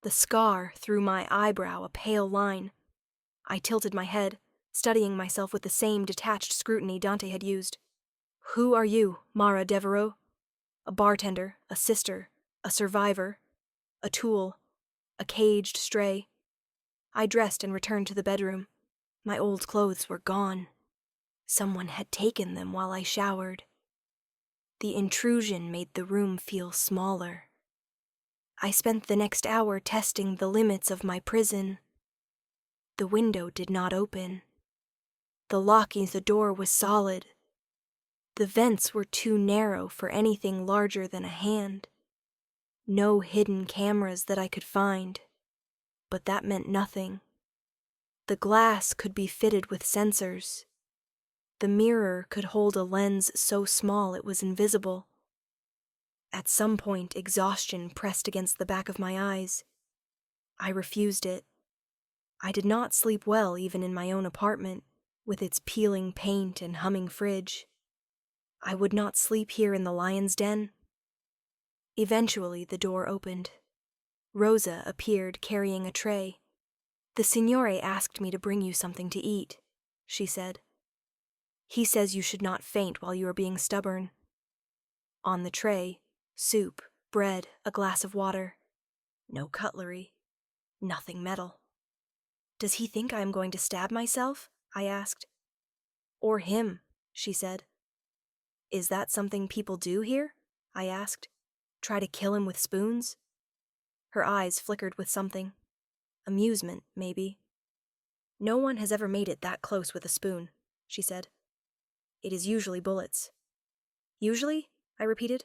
The scar threw my eyebrow a pale line. I tilted my head, studying myself with the same detached scrutiny Dante had used. Who are you, Mara Devereaux? A bartender, a sister, a survivor, a tool, a caged stray. I dressed and returned to the bedroom. My old clothes were gone. Someone had taken them while I showered. The intrusion made the room feel smaller. I spent the next hour testing the limits of my prison. The window did not open. The locking the door was solid. The vents were too narrow for anything larger than a hand. No hidden cameras that I could find. But that meant nothing. The glass could be fitted with sensors. The mirror could hold a lens so small it was invisible. At some point, exhaustion pressed against the back of my eyes. I refused it. I did not sleep well even in my own apartment, with its peeling paint and humming fridge. I would not sleep here in the lion's den. Eventually, the door opened. Rosa appeared carrying a tray. The signore asked me to bring you something to eat, she said. He says you should not faint while you are being stubborn. On the tray, soup, bread, a glass of water. No cutlery. Nothing metal. Does he think I am going to stab myself? I asked. Or him, she said. Is that something people do here? I asked. Try to kill him with spoons? Her eyes flickered with something. Amusement, maybe. No one has ever made it that close with a spoon, she said. It is usually bullets. Usually? I repeated.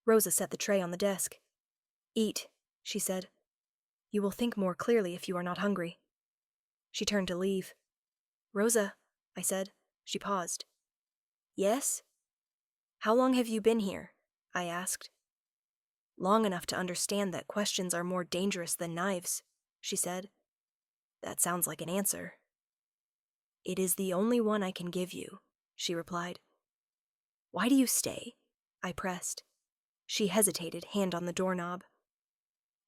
Rosa set the tray on the desk. Eat, she said. You will think more clearly if you are not hungry. She turned to leave. Rosa, I said. She paused. Yes? How long have you been here? I asked. Long enough to understand that questions are more dangerous than knives, she said. That sounds like an answer. It is the only one I can give you, she replied. Why do you stay? I pressed. She hesitated, hand on the doorknob.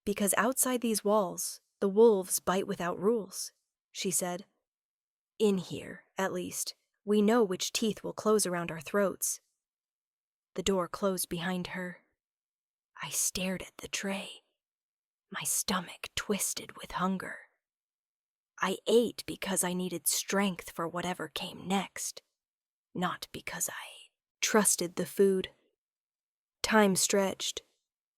Because outside these walls, the wolves bite without rules, she said. In here, at least, we know which teeth will close around our throats. The door closed behind her. I stared at the tray. My stomach twisted with hunger. I ate because I needed strength for whatever came next, not because I trusted the food. Time stretched.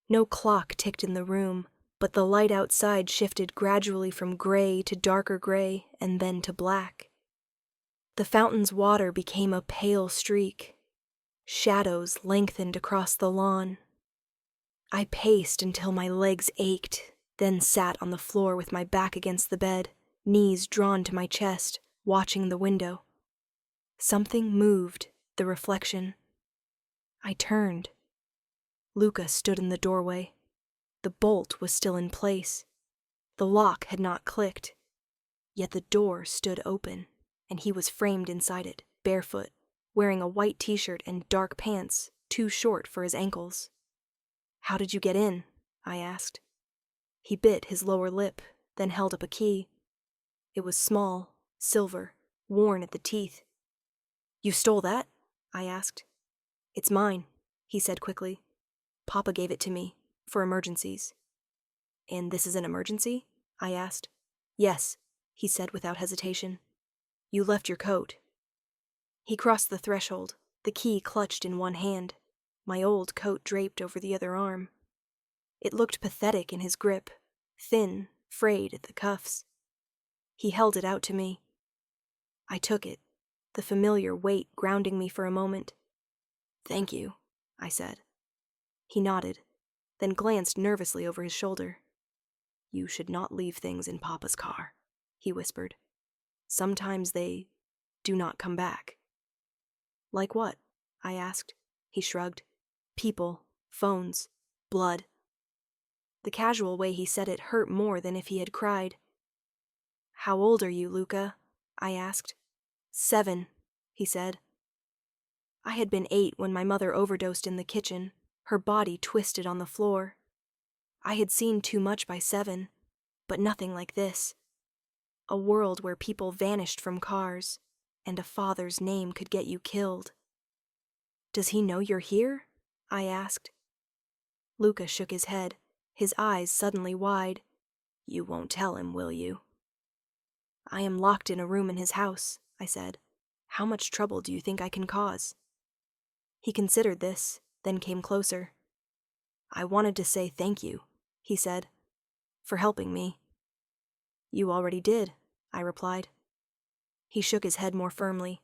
No clock ticked in the room, but the light outside shifted gradually from gray to darker gray and then to black. The fountain's water became a pale streak. Shadows lengthened across the lawn. I paced until my legs ached, then sat on the floor with my back against the bed, knees drawn to my chest, watching the window. Something moved, the reflection. I turned. Luca stood in the doorway. The bolt was still in place. The lock had not clicked. Yet the door stood open, and he was framed inside it, barefoot, wearing a white t-shirt and dark pants, too short for his ankles. How did you get in? I asked. He bit his lower lip, then held up a key. It was small, silver, worn at the teeth. You stole that? I asked. It's mine, he said quickly. Papa gave it to me, for emergencies. And this is an emergency? I asked. Yes, he said without hesitation. You left your coat. He crossed the threshold, the key clutched in one hand, my old coat draped over the other arm. It looked pathetic in his grip, thin, frayed at the cuffs. He held it out to me. I took it, the familiar weight grounding me for a moment. Thank you, I said. He nodded, then glanced nervously over his shoulder. You should not leave things in Papa's car, he whispered. Sometimes they do not come back. Like what? I asked. He shrugged. People, phones, blood. The casual way he said it hurt more than if he had cried. How old are you, Luca? I asked. 7, he said. I had been 8 when my mother overdosed in the kitchen, her body twisted on the floor. I had seen too much by 7, but nothing like this. A world where people vanished from cars, and a father's name could get you killed. Does he know you're here? I asked. Luca shook his head, his eyes suddenly wide. You won't tell him, will you? I am locked in a room in his house, I said. How much trouble do you think I can cause? He considered this, then came closer. I wanted to say thank you, he said, for helping me. You already did, I replied. He shook his head more firmly.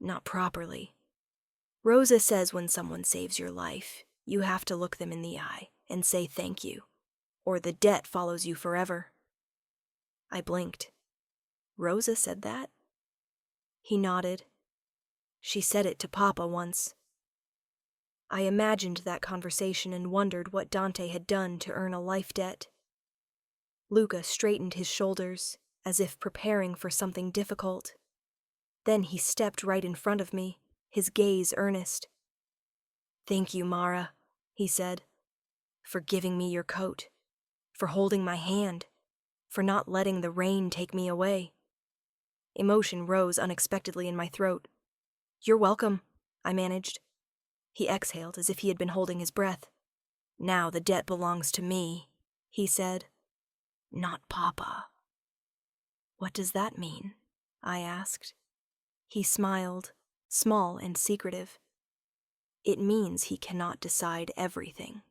Not properly. Rosa says when someone saves your life, you have to look them in the eye and say thank you, or the debt follows you forever. I blinked. Rosa said that? He nodded. She said it to Papa once. I imagined that conversation and wondered what Dante had done to earn a life debt. Luca straightened his shoulders, as if preparing for something difficult. Then he stepped right in front of me, his gaze earnest. Thank you, Mara, he said, for giving me your coat, for holding my hand, for not letting the rain take me away. Emotion rose unexpectedly in my throat. You're welcome, I managed. He exhaled as if he had been holding his breath. Now the debt belongs to me, he said. Not Papa. What does that mean? I asked. He smiled, small and secretive. It means he cannot decide everything.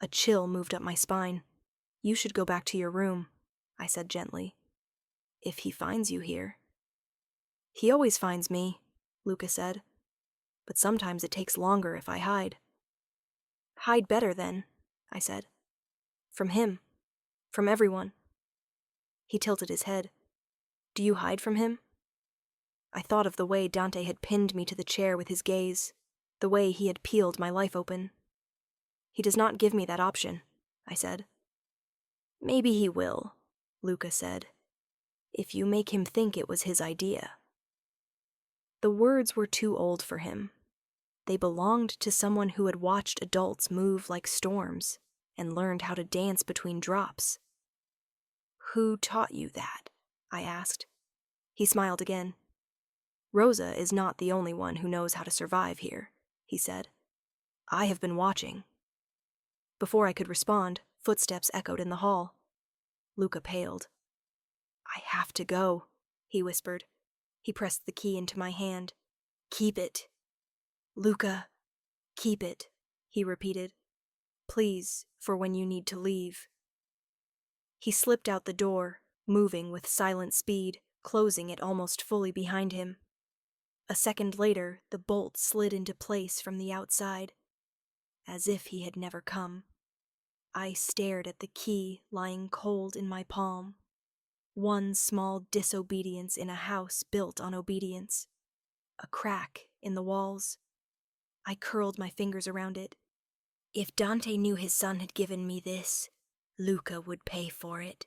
A chill moved up my spine. You should go back to your room, I said gently. If he finds you here. He always finds me, Luca said. But sometimes it takes longer if I hide. Hide better then, I said. From him. From everyone. He tilted his head. Do you hide from him? I thought of the way Dante had pinned me to the chair with his gaze, the way he had peeled my life open. He does not give me that option, I said. Maybe he will, Luca said, if you make him think it was his idea. The words were too old for him. They belonged to someone who had watched adults move like storms and learned how to dance between drops. Who taught you that? I asked. He smiled again. Rosa is not the only one who knows how to survive here, he said. I have been watching. Before I could respond, footsteps echoed in the hall. Luca paled. I have to go, he whispered. He pressed the key into my hand. Keep it. Luca, keep it, he repeated. Please, for when you need to leave. He slipped out the door, moving with silent speed, closing it almost fully behind him. A second later, the bolt slid into place from the outside, as if he had never come. I stared at the key lying cold in my palm. One small disobedience in a house built on obedience. A crack in the walls. I curled my fingers around it. If Dante knew his son had given me this, Luca would pay for it.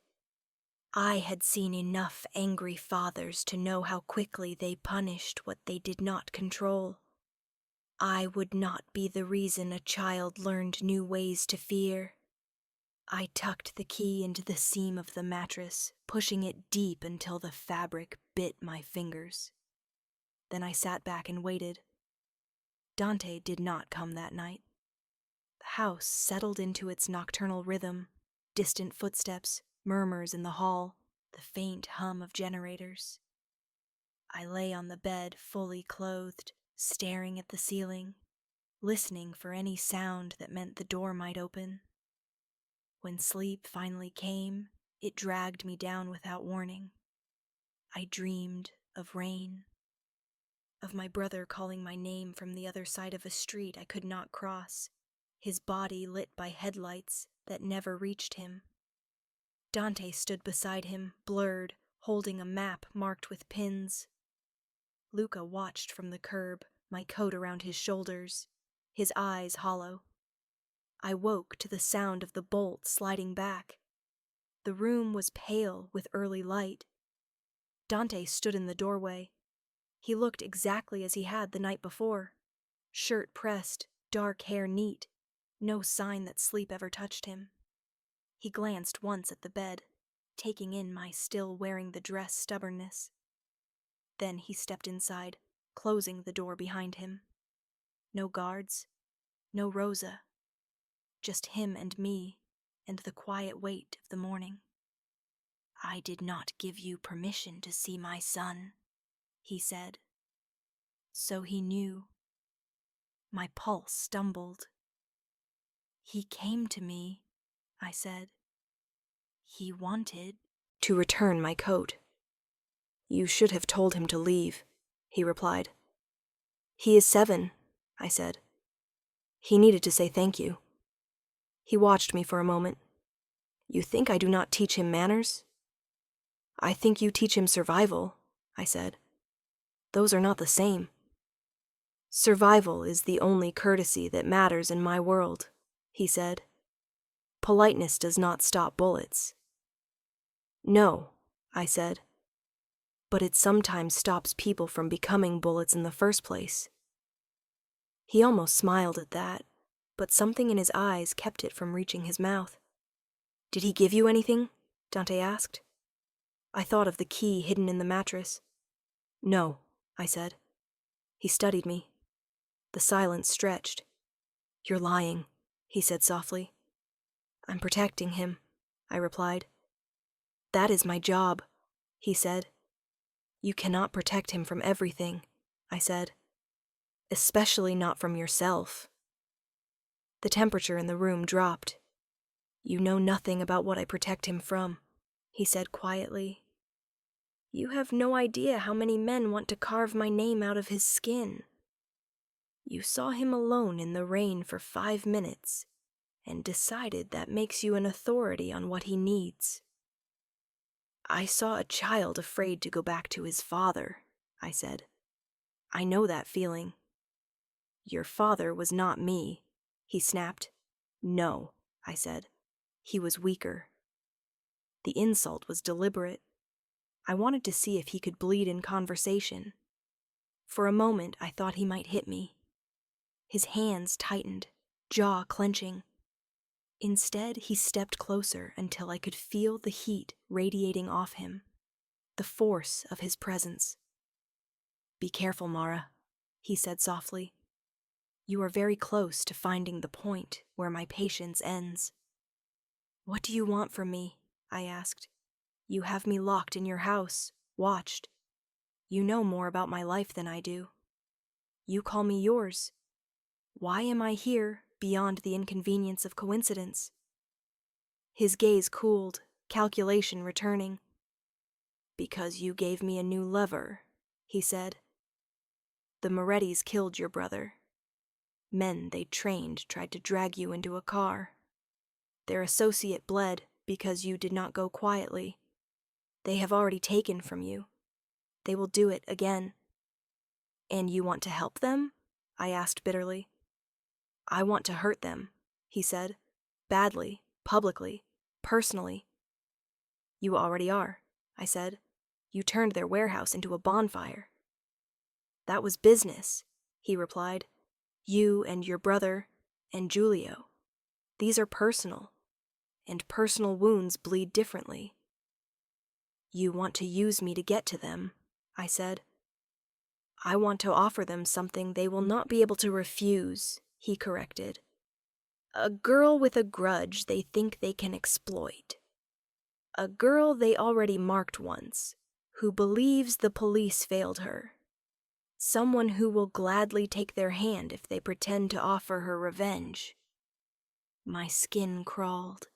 I had seen enough angry fathers to know how quickly they punished what they did not control. I would not be the reason a child learned new ways to fear. I tucked the key into the seam of the mattress, pushing it deep until the fabric bit my fingers. Then I sat back and waited. Dante did not come that night. The house settled into its nocturnal rhythm, distant footsteps, murmurs in the hall, the faint hum of generators. I lay on the bed fully clothed, staring at the ceiling, listening for any sound that meant the door might open. When sleep finally came, it dragged me down without warning. I dreamed of rain, of my brother calling my name from the other side of a street I could not cross, his body lit by headlights that never reached him. Dante stood beside him, blurred, holding a map marked with pins. Luca watched from the curb, my coat around his shoulders, his eyes hollow. I woke to the sound of the bolt sliding back. The room was pale with early light. Dante stood in the doorway. He looked exactly as he had the night before. Shirt pressed, dark hair neat, no sign that sleep ever touched him. He glanced once at the bed, taking in my still wearing the dress stubbornness. Then he stepped inside, closing the door behind him. No guards, no Rosa. Just him and me, and the quiet weight of the morning. "I did not give you permission to see my son," he said. So he knew. My pulse stumbled. "He came to me," I said. "He wanted to return my coat." "You should have told him to leave," he replied. "He is 7, I said. He needed to say thank you." He watched me for a moment. "You think I do not teach him manners?" "I think you teach him survival," I said. "Those are not the same." "Survival is the only courtesy that matters in my world," he said. "Politeness does not stop bullets." "No," I said. "But it sometimes stops people from becoming bullets in the first place." He almost smiled at that, but something in his eyes kept it from reaching his mouth. "Did he give you anything?" Dante asked. I thought of the key hidden in the mattress. "No," I said. He studied me. The silence stretched. "You're lying," he said softly. "I'm protecting him," I replied. "That is my job," he said. "You cannot protect him from everything," I said. "Especially not from yourself." The temperature in the room dropped. "You know nothing about what I protect him from," he said quietly. "You have no idea how many men want to carve my name out of his skin. You saw him alone in the rain for 5 minutes and decided that makes you an authority on what he needs." "I saw a child afraid to go back to his father," I said. "I know that feeling." "Your father was not me," he snapped. "No," I said. "He was weaker." The insult was deliberate. I wanted to see if he could bleed in conversation. For a moment, I thought he might hit me. His hands tightened, jaw clenching. Instead, he stepped closer until I could feel the heat radiating off him, the force of his presence. "Be careful, Mara," he said softly. "You are very close to finding the point where my patience ends." "What do you want from me?" I asked. "You have me locked in your house, watched. You know more about my life than I do. You call me yours. Why am I here beyond the inconvenience of coincidence?" His gaze cooled, calculation returning. "Because you gave me a new lover," he said. "The Morettis killed your brother. Men they trained tried to drag you into a car. Their associate bled because you did not go quietly. They have already taken from you. They will do it again." "And you want to help them?" I asked bitterly. "I want to hurt them," he said. "Badly, publicly, personally." "You already are," I said. "You turned their warehouse into a bonfire." "That was business," he replied. "You and your brother and Giulio. These are personal, and personal wounds bleed differently." "You want to use me to get to them," I said. "I want to offer them something they will not be able to refuse," he corrected. "A girl with a grudge they think they can exploit." A girl they already marked once, who believes the police failed her. Someone who will gladly take their hand if they pretend to offer her revenge. My skin crawled.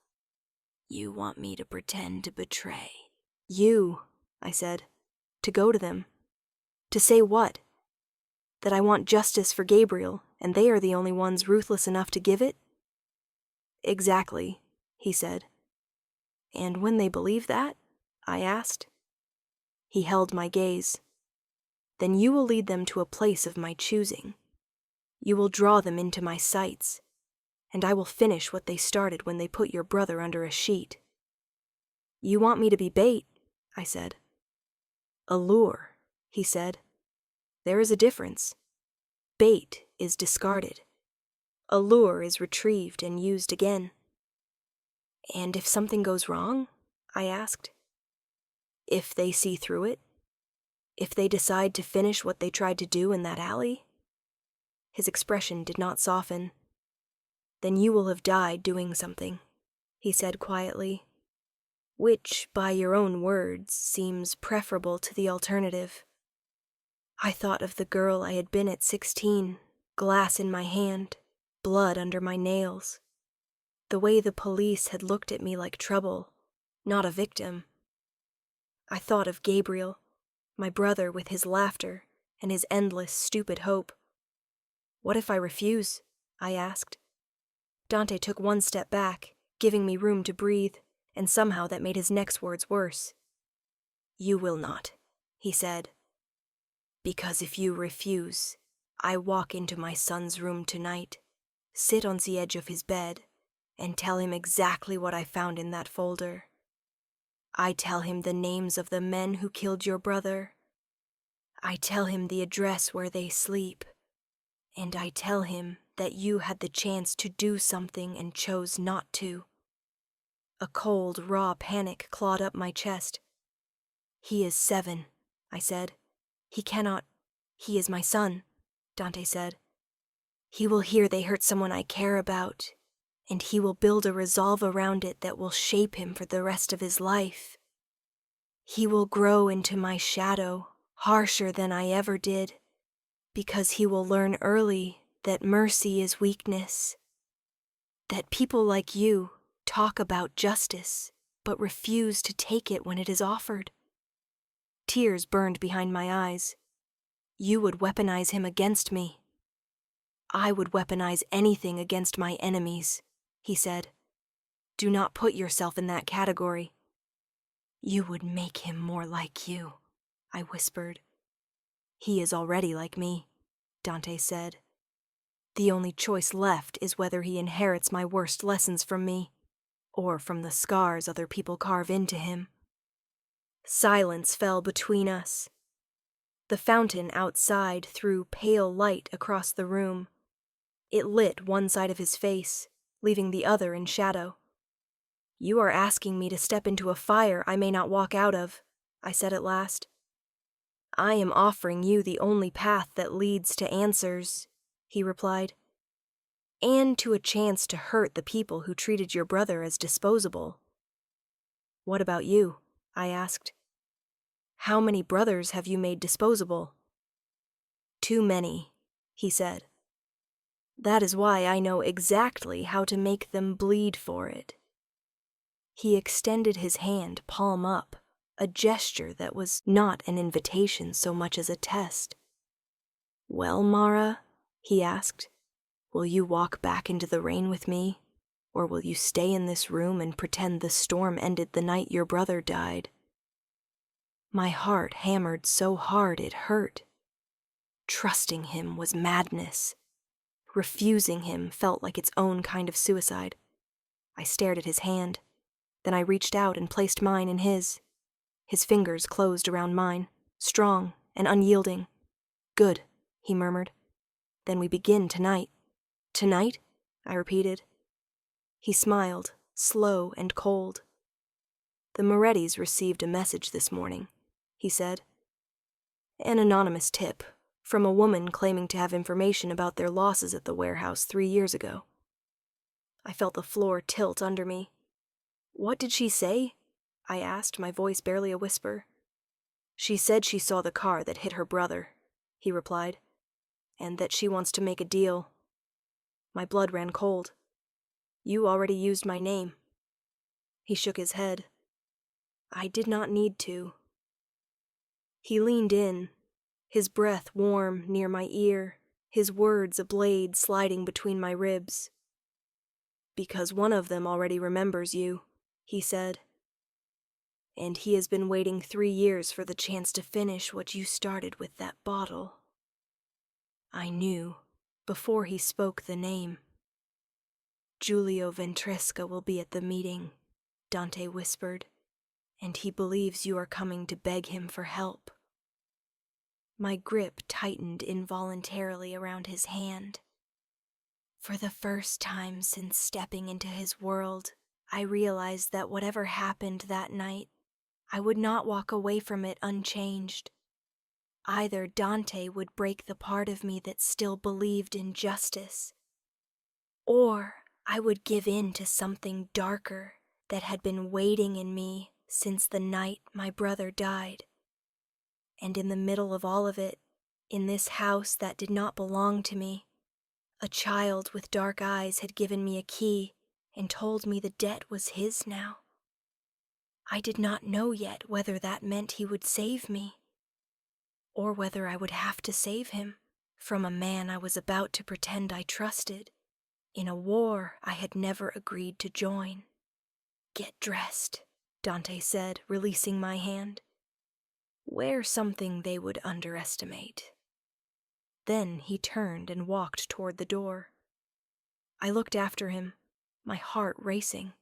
You want me to pretend to betray? You, I said. To go to them. To say what? That I want justice for Gabriel, and they are the only ones ruthless enough to give it? Exactly, he said. And when they believe that? I asked. He held my gaze. Then you will lead them to a place of my choosing. You will draw them into my sights, and I will finish what they started when they put your brother under a sheet. You want me to be bait, I said. A lure, he said. There is a difference. Bait is discarded. A lure is retrieved and used again. And if something goes wrong? I asked. If they see through it? If they decide to finish what they tried to do in that alley? His expression did not soften. Then you will have died doing something, he said quietly, which, by your own words, seems preferable to the alternative. I thought of the girl I had been at 16, glass in my hand, blood under my nails. The way the police had looked at me like trouble, not a victim. I thought of Gabriel, my brother with his laughter and his endless, stupid hope. What if I refuse? I asked. Dante took one step back, giving me room to breathe, and somehow that made his next words worse. You will not, he said. Because if you refuse, I walk into my son's room tonight, sit on the edge of his bed, and tell him exactly what I found in that folder. I tell him the names of the men who killed your brother. I tell him the address where they sleep. And I tell him that you had the chance to do something and chose not to. A cold, raw panic clawed up my chest. He is 7, I said. He is my son, Dante said. He will hear they hurt someone I care about, and he will build a resolve around it that will shape him for the rest of his life. He will grow into my shadow, harsher than I ever did, because he will learn early that mercy is weakness, that people like you talk about justice but refuse to take it when it is offered. Tears burned behind my eyes. You would weaponize him against me. I would weaponize anything against my enemies, he said. Do not put yourself in that category. You would make him more like you, I whispered. He is already like me, Dante said. The only choice left is whether he inherits my worst lessons from me, or from the scars other people carve into him. Silence fell between us. The fountain outside threw pale light across the room. It lit one side of his face, leaving the other in shadow. You are asking me to step into a fire I may not walk out of, I said at last. I am offering you the only path that leads to answers, he replied. And to a chance to hurt the people who treated your brother as disposable. What about you? I asked. How many brothers have you made disposable? Too many, he said. That is why I know exactly how to make them bleed for it. He extended his hand palm up, a gesture that was not an invitation so much as a test. Well, Mara, he asked, will you walk back into the rain with me, or will you stay in this room and pretend the storm ended the night your brother died? My heart hammered so hard it hurt. Trusting him was madness. Refusing him felt like its own kind of suicide. I stared at his hand. Then I reached out and placed mine in his. His fingers closed around mine, strong and unyielding. Good, he murmured. Then we begin tonight. Tonight? I repeated. He smiled, slow and cold. The Morettis received a message this morning, he said. An anonymous tip, from a woman claiming to have information about their losses at the warehouse 3 years ago. I felt the floor tilt under me. What did she say? I asked, my voice barely a whisper. She said she saw the car that hit her brother, he replied, and that she wants to make a deal. My blood ran cold. You already used my name. He shook his head. I did not need to. He leaned in, his breath warm near my ear, his words a blade sliding between my ribs. Because one of them already remembers you, he said. And he has been waiting 3 years for the chance to finish what you started with that bottle. I knew, before he spoke the name. Giulio Ventresca will be at the meeting, Dante whispered, and he believes you are coming to beg him for help. My grip tightened involuntarily around his hand. For the first time since stepping into his world, I realized that whatever happened that night, I would not walk away from it unchanged. Either Dante would break the part of me that still believed in justice, or I would give in to something darker that had been waiting in me since the night my brother died. And in the middle of all of it, in this house that did not belong to me, a child with dark eyes had given me a key and told me the debt was his now. I did not know yet whether that meant he would save me, or whether I would have to save him from a man I was about to pretend I trusted, in a war I had never agreed to join. Get dressed, Dante said, releasing my hand. Wear something they would underestimate. Then he turned and walked toward the door. I looked after him, my heart racing,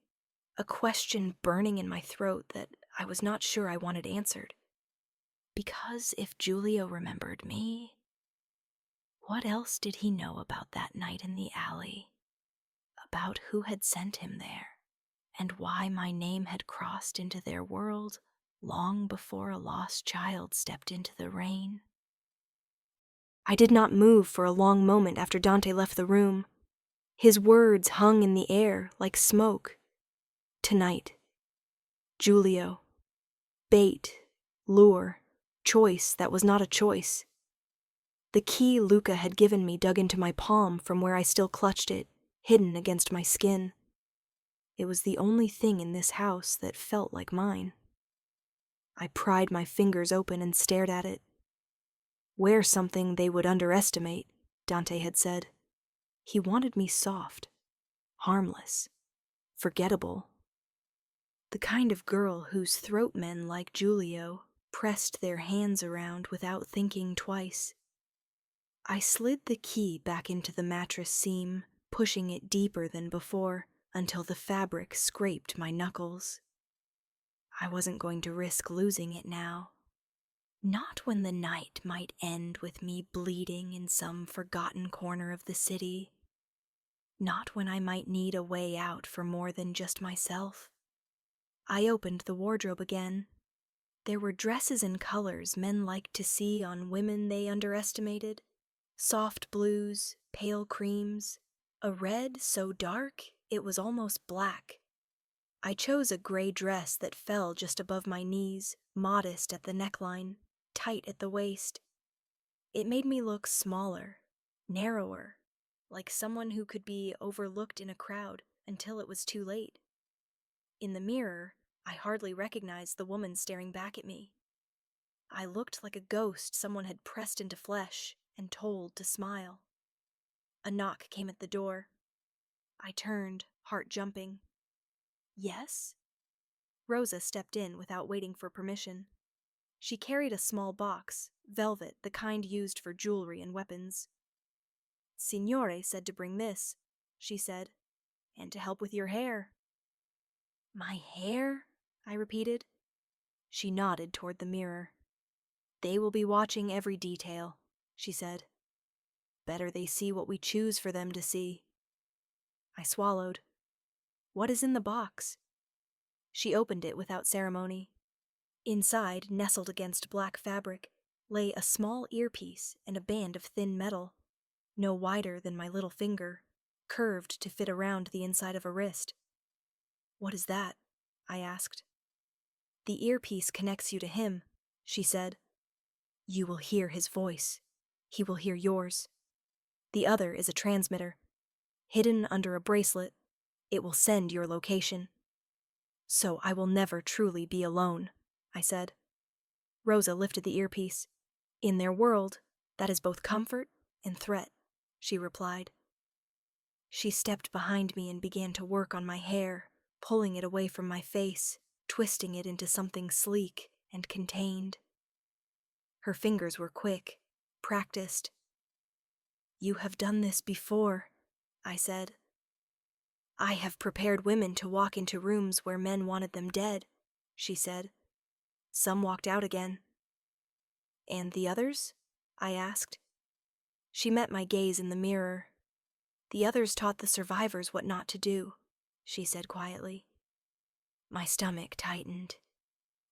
a question burning in my throat that I was not sure I wanted answered. Because if Giulio remembered me, what else did he know about that night in the alley? About who had sent him there, and why my name had crossed into their world long before a lost child stepped into the rain? I did not move for a long moment after Dante left the room. His words hung in the air like smoke. Tonight. Giulio. Bait. Lure. Choice that was not a choice. The key Luca had given me dug into my palm from where I still clutched it, hidden against my skin. It was the only thing in this house that felt like mine. I pried my fingers open and stared at it. Wear something they would underestimate, Dante had said. He wanted me soft, harmless, forgettable. The kind of girl whose throat men like Giulio pressed their hands around without thinking twice. I slid the key back into the mattress seam, pushing it deeper than before, until the fabric scraped my knuckles. I wasn't going to risk losing it now. Not when the night might end with me bleeding in some forgotten corner of the city. Not when I might need a way out for more than just myself. I opened the wardrobe again. There were dresses and colors men liked to see on women they underestimated. Soft blues, pale creams, a red so dark it was almost black. I chose a gray dress that fell just above my knees, modest at the neckline, tight at the waist. It made me look smaller, narrower, like someone who could be overlooked in a crowd until it was too late. In the mirror, I hardly recognized the woman staring back at me. I looked like a ghost someone had pressed into flesh and told to smile. A knock came at the door. I turned, heart jumping. Yes? Rosa stepped in without waiting for permission. She carried a small box, velvet, the kind used for jewelry and weapons. Signore said to bring this, she said, and to help with your hair. My hair? I repeated. She nodded toward the mirror. They will be watching every detail, she said. Better they see what we choose for them to see. I swallowed. What is in the box? She opened it without ceremony. Inside, nestled against black fabric, lay a small earpiece and a band of thin metal, no wider than my little finger, curved to fit around the inside of a wrist. What is that? I asked. "The earpiece connects you to him," she said. "You will hear his voice. He will hear yours. The other is a transmitter. Hidden under a bracelet, it will send your location. So I will never truly be alone," I said. Rosa lifted the earpiece. "In their world, that is both comfort and threat," she replied. She stepped behind me and began to work on my hair, pulling it away from my face, twisting it into something sleek and contained. Her fingers were quick, practiced. "You have done this before," I said. "I have prepared women to walk into rooms where men wanted them dead," she said. "Some walked out again." "And the others?" I asked. She met my gaze in the mirror. "The others taught the survivors what not to do," she said quietly. My stomach tightened.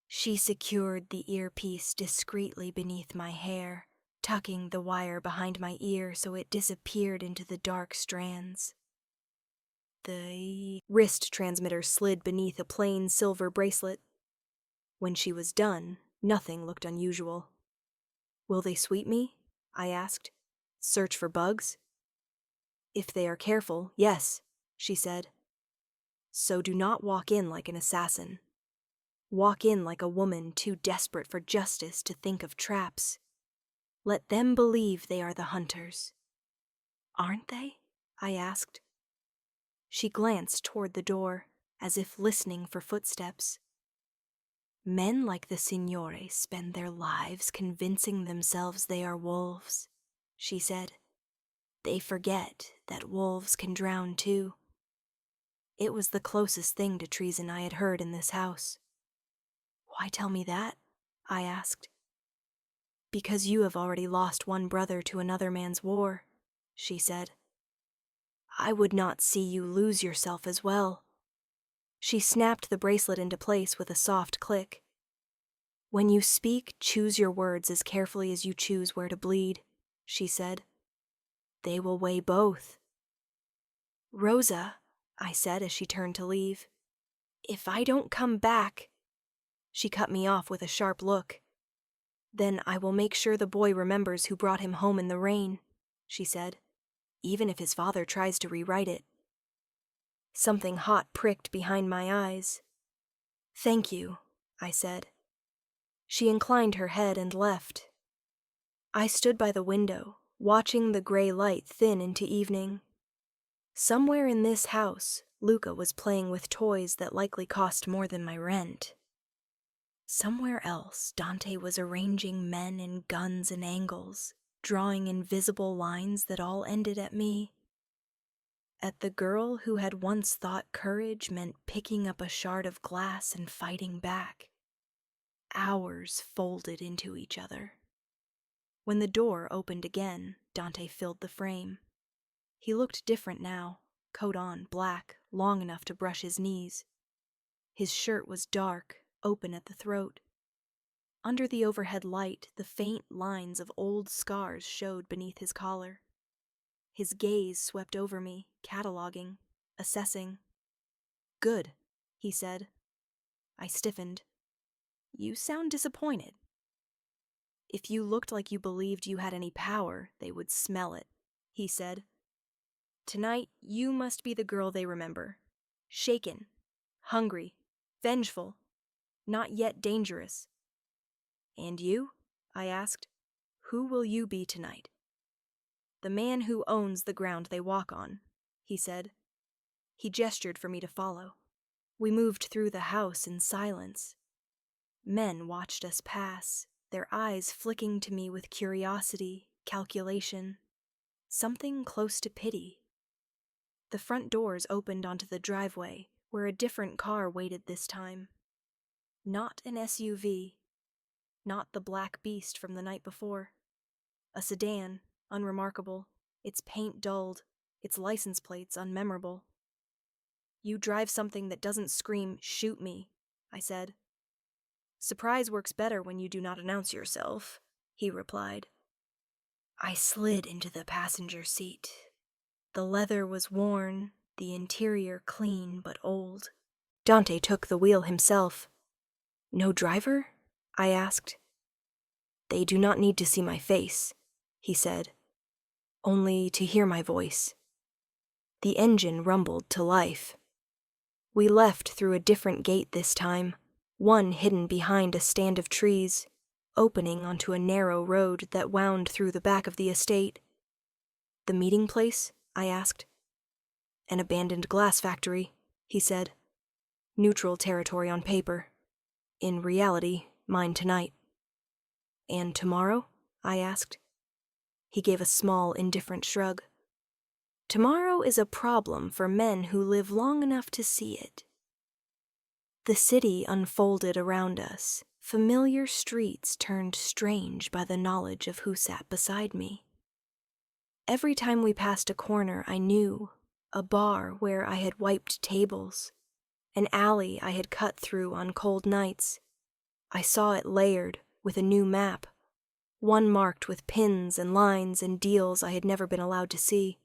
She secured the earpiece discreetly beneath my hair, tucking the wire behind my ear so it disappeared into the dark strands. The wrist transmitter slid beneath a plain silver bracelet. When she was done, nothing looked unusual. "Will they sweep me?" I asked. "Search for bugs?" "If they are careful, yes," she said. "So do not walk in like an assassin. Walk in like a woman too desperate for justice to think of traps. Let them believe they are the hunters." "Aren't they?" I asked. She glanced toward the door, as if listening for footsteps. "Men like the Signore spend their lives convincing themselves they are wolves," she said. "They forget that wolves can drown too." It was the closest thing to treason I had heard in this house. "Why tell me that?" I asked. "Because you have already lost one brother to another man's war," she said. "I would not see you lose yourself as well." She snapped the bracelet into place with a soft click. "When you speak, choose your words as carefully as you choose where to bleed," she said. "They will weigh both." "Rosa," I said as she turned to leave, "if I don't come back—" She cut me off with a sharp look. "Then I will make sure the boy remembers who brought him home in the rain," she said, "even if his father tries to rewrite it." Something hot pricked behind my eyes. "Thank you," I said. She inclined her head and left. I stood by the window, watching the gray light thin into evening. Somewhere in this house, Luca was playing with toys that likely cost more than my rent. Somewhere else, Dante was arranging men and guns and angles, drawing invisible lines that all ended at me. At the girl who had once thought courage meant picking up a shard of glass and fighting back. Hours folded into each other. When the door opened again, Dante filled the frame. He looked different now, coat on, black, long enough to brush his knees. His shirt was dark, open at the throat. Under the overhead light, the faint lines of old scars showed beneath his collar. His gaze swept over me, cataloging, assessing. "Good," he said. I stiffened. "You sound disappointed." "If you looked like you believed you had any power, they would smell it," he said. "Tonight, you must be the girl they remember. Shaken, hungry, vengeful, not yet dangerous." "And you?" I asked. "Who will you be tonight?" "The man who owns the ground they walk on," he said. He gestured for me to follow. We moved through the house in silence. Men watched us pass, their eyes flicking to me with curiosity, calculation, something close to pity. The front doors opened onto the driveway, where a different car waited this time. Not an SUV, not the black beast from the night before. A sedan, unremarkable, its paint dulled, its license plates unmemorable. "You drive something that doesn't scream, 'Shoot me,'" I said. "Surprise works better when you do not announce yourself," he replied. I slid into the passenger seat. The leather was worn, the interior clean but old. Dante took the wheel himself. No driver? I asked. They do not need to see my face, he said, only to hear my voice. The engine rumbled to life. We left through a different gate this time, one hidden behind a stand of trees, opening onto a narrow road that wound through the back of the estate. The meeting place? I asked. An abandoned glass factory, he said. Neutral territory on paper. In reality, mine tonight. And tomorrow? I asked. He gave a small, indifferent shrug. Tomorrow is a problem for men who live long enough to see it. The city unfolded around us. Familiar streets turned strange by the knowledge of who sat beside me. Every time we passed a corner, I knew. A bar where I had wiped tables. An alley I had cut through on cold nights. I saw it layered with a new map, one marked with pins and lines and deals I had never been allowed to see.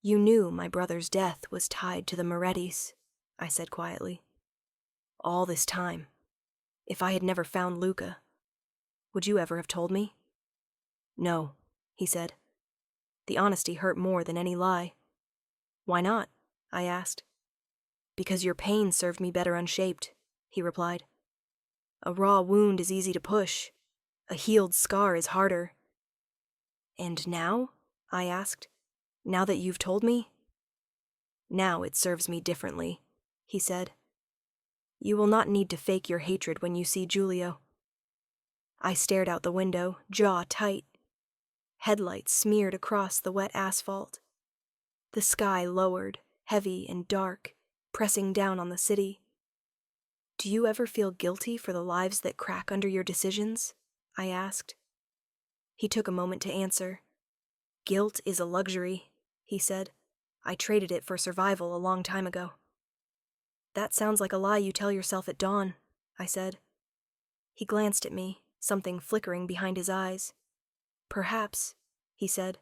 You knew my brother's death was tied to the Morettis, I said quietly. All this time. If I had never found Luca, would you ever have told me? No, he said. The honesty hurt more than any lie. Why not? I asked. Because your pain served me better unshaped, he replied. A raw wound is easy to push. A healed scar is harder. And now? I asked. Now that you've told me? Now it serves me differently, he said. You will not need to fake your hatred when you see Giulio. I stared out the window, jaw tight. Headlights smeared across the wet asphalt. The sky lowered, heavy and dark, pressing down on the city. Do you ever feel guilty for the lives that crack under your decisions? I asked. He took a moment to answer. Guilt is a luxury, he said. I traded it for survival a long time ago. That sounds like a lie you tell yourself at dawn, I said. He glanced at me, something flickering behind his eyes. Perhaps, he said,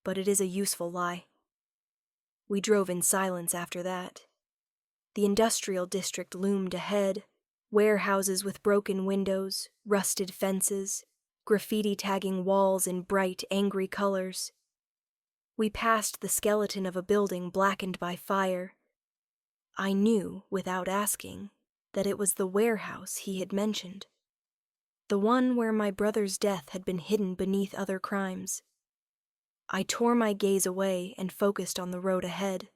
but it is a useful lie. We drove in silence after that. The industrial district loomed ahead, warehouses with broken windows, rusted fences, graffiti tagging walls in bright, angry colors. We passed the skeleton of a building blackened by fire. I knew, without asking, that it was the warehouse he had mentioned. The one where my brother's death had been hidden beneath other crimes. I tore my gaze away and focused on the road ahead.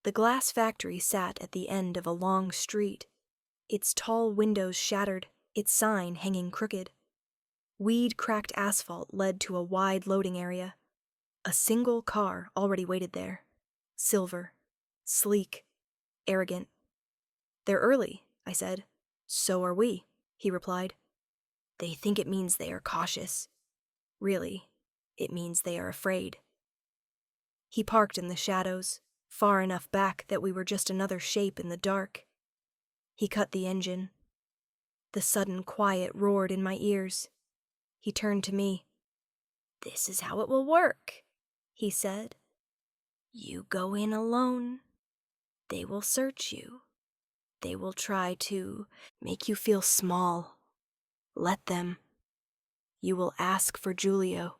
The glass factory sat at the end of a long street, its tall windows shattered, its sign hanging crooked. Weed-cracked asphalt led to a wide loading area. A single car already waited there. Silver, sleek, arrogant. They're early, I said. So are we, he replied. They think it means they are cautious. Really, it means they are afraid. He parked in the shadows, far enough back that we were just another shape in the dark. He cut the engine. The sudden quiet roared in my ears. He turned to me. This is how it will work, he said. You go in alone. They will search you. They will try to make you feel small. Let them. You will ask for Giulio.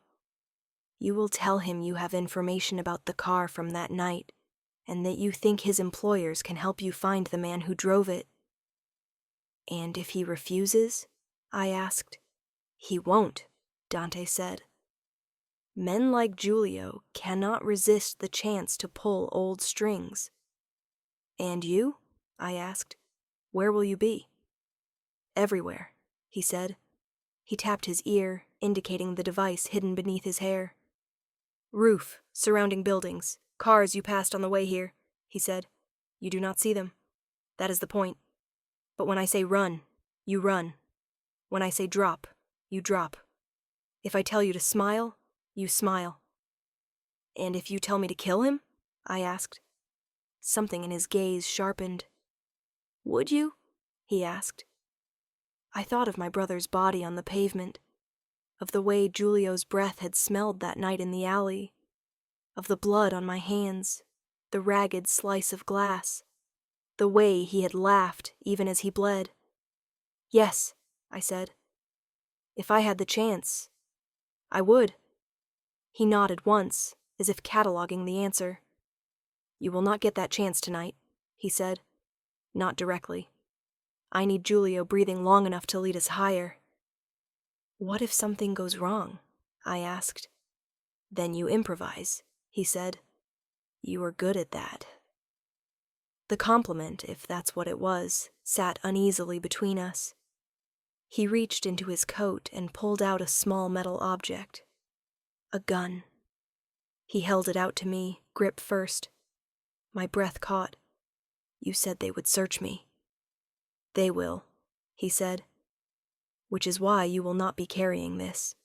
You will tell him you have information about the car from that night, and that you think his employers can help you find the man who drove it. And if he refuses? I asked. He won't, Dante said. Men like Giulio cannot resist the chance to pull old strings. And you? I asked. Where will you be? Everywhere, he said. He tapped his ear, indicating the device hidden beneath his hair. Roof, surrounding buildings, cars you passed on the way here, he said. You do not see them. That is the point. But when I say run, you run. When I say drop, you drop. If I tell you to smile, you smile. And if you tell me to kill him? I asked. Something in his gaze sharpened. Would you? He asked. I thought of my brother's body on the pavement, of the way Giulio's breath had smelled that night in the alley, of the blood on my hands, the ragged slice of glass, the way he had laughed even as he bled. Yes, I said. If I had the chance, I would. He nodded once, as if cataloging the answer. You will not get that chance tonight, he said. Not directly. I need Giulio breathing long enough to lead us higher. What if something goes wrong? I asked. Then you improvise, he said. You are good at that. The compliment, if that's what it was, sat uneasily between us. He reached into his coat and pulled out a small metal object. A gun. He held it out to me, grip first. My breath caught. You said they would search me. They will, he said. Which is why you will not be carrying this.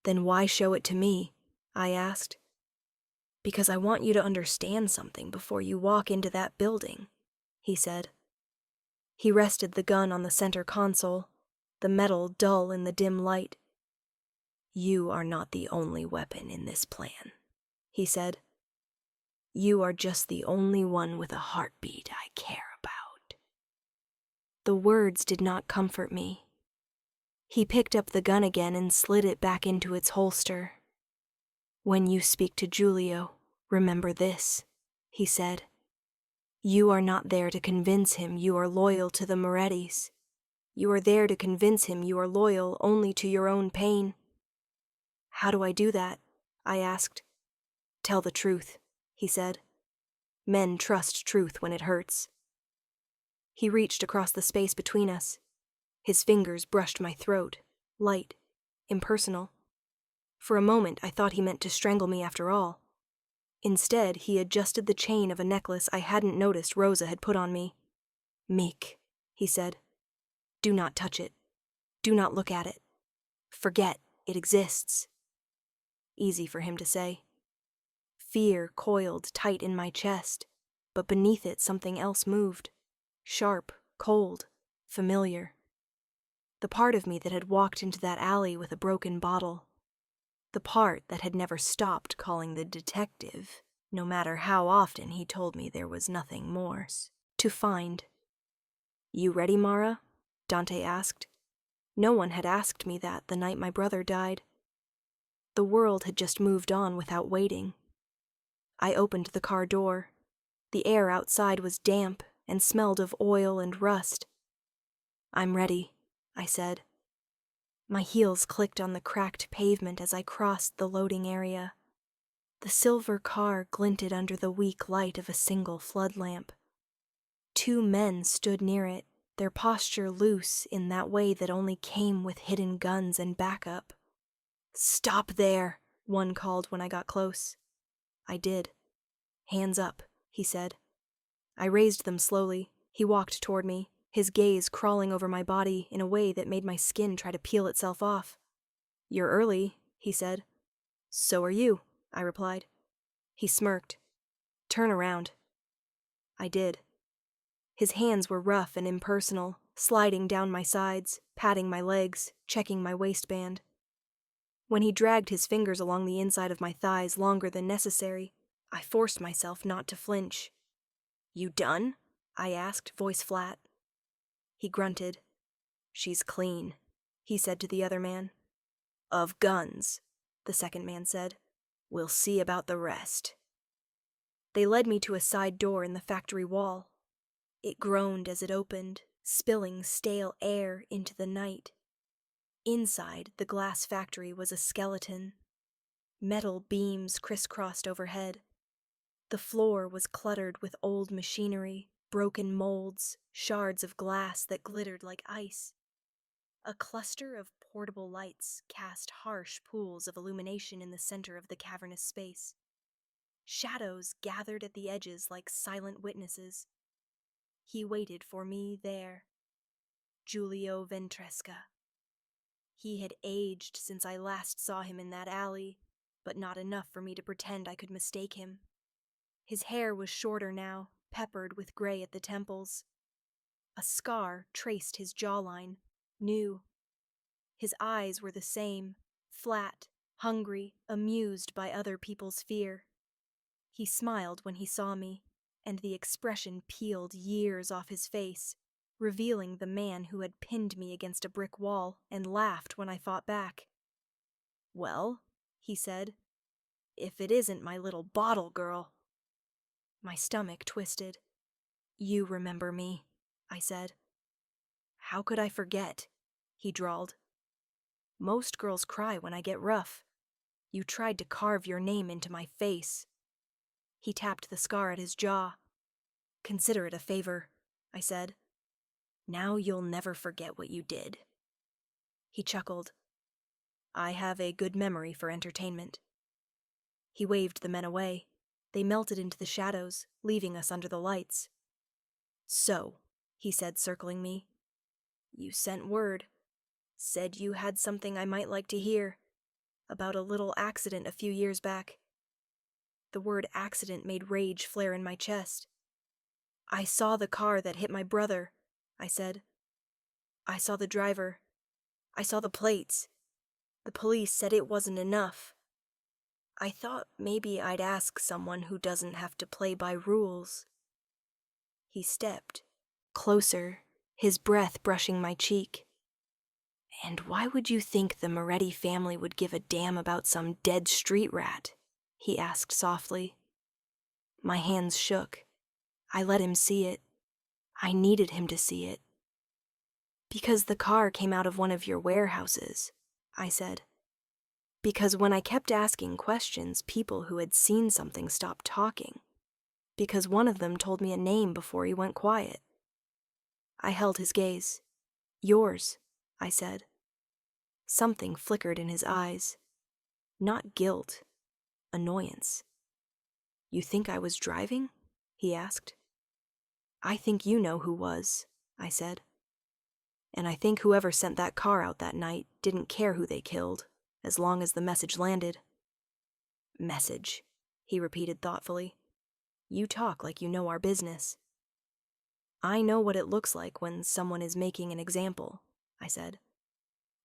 Then why show it to me? I asked. Because I want you to understand something before you walk into that building, he said. He rested the gun on the center console, the metal dull in the dim light. You are not the only weapon in this plan, he said. You are just the only one with a heartbeat I care about. The words did not comfort me. He picked up the gun again and slid it back into its holster. When you speak to Giulio, remember this, he said. You are not there to convince him you are loyal to the Morettis. You are there to convince him you are loyal only to your own pain. How do I do that? I asked. Tell the truth, he said. Men trust truth when it hurts. He reached across the space between us. His fingers brushed my throat, light, impersonal. For a moment I thought he meant to strangle me after all. Instead, he adjusted the chain of a necklace I hadn't noticed Rosa had put on me. Meek, he said. Do not touch it. Do not look at it. Forget it exists. Easy for him to say. Fear coiled tight in my chest, but beneath it something else moved. Sharp, cold, familiar. The part of me that had walked into that alley with a broken bottle. The part that had never stopped calling the detective, no matter how often he told me there was nothing more to find. You ready, Mara? Dante asked. No one had asked me that the night my brother died. The world had just moved on without waiting. I opened the car door. The air outside was damp and smelled of oil and rust. I'm ready, I said. My heels clicked on the cracked pavement as I crossed the loading area. The silver car glinted under the weak light of a single flood lamp. 2 men stood near it, their posture loose in that way that only came with hidden guns and backup. Stop there, one called when I got close. I did. Hands up, he said. I raised them slowly. He walked toward me, his gaze crawling over my body in a way that made my skin try to peel itself off. You're early, he said. So are you, I replied. He smirked. Turn around. I did. His hands were rough and impersonal, sliding down my sides, patting my legs, checking my waistband. When he dragged his fingers along the inside of my thighs longer than necessary, I forced myself not to flinch. You done? I asked, voice flat. He grunted. She's clean, he said to the other man. Of guns, the second man said. We'll see about the rest. They led me to a side door in the factory wall. It groaned as it opened, spilling stale air into the night. Inside the glass factory was a skeleton. Metal beams crisscrossed overhead. The floor was cluttered with old machinery, broken molds, shards of glass that glittered like ice. A cluster of portable lights cast harsh pools of illumination in the center of the cavernous space. Shadows gathered at the edges like silent witnesses. He waited for me there. Giulio Ventresca. He had aged since I last saw him in that alley, but not enough for me to pretend I could mistake him. His hair was shorter now, peppered with gray at the temples. A scar traced his jawline, new. His eyes were the same, flat, hungry, amused by other people's fear. He smiled when he saw me, and the expression peeled years off his face, revealing the man who had pinned me against a brick wall and laughed when I fought back. "Well," he said, "if it isn't my little bottle girl." My stomach twisted. "You remember me," I said. "How could I forget?" he drawled. "Most girls cry when I get rough. You tried to carve your name into my face." He tapped the scar at his jaw. "Consider it a favor," I said. "Now you'll never forget what you did." He chuckled. "I have a good memory for entertainment." He waved the men away. They melted into the shadows, leaving us under the lights. "So," he said, circling me, "you sent word. Said you had something I might like to hear. About a little accident a few years back." The word accident made rage flare in my chest. "I saw the car that hit my brother," I said. "I saw the driver. I saw the plates. The police said it wasn't enough. I thought maybe I'd ask someone who doesn't have to play by rules." He stepped closer, his breath brushing my cheek. "And why would you think the Moretti family would give a damn about some dead street rat?" he asked softly. My hands shook. I let him see it. I needed him to see it. "Because the car came out of one of your warehouses," I said. "Because when I kept asking questions, people who had seen something stopped talking. Because one of them told me a name before he went quiet." I held his gaze. "Yours," I said. Something flickered in his eyes. Not guilt, annoyance. "You think I was driving?" he asked. "I think you know who was," I said. "And I think whoever sent that car out that night didn't care who they killed, as long as the message landed." "Message," he repeated thoughtfully. "You talk like you know our business." "I know what it looks like when someone is making an example," I said.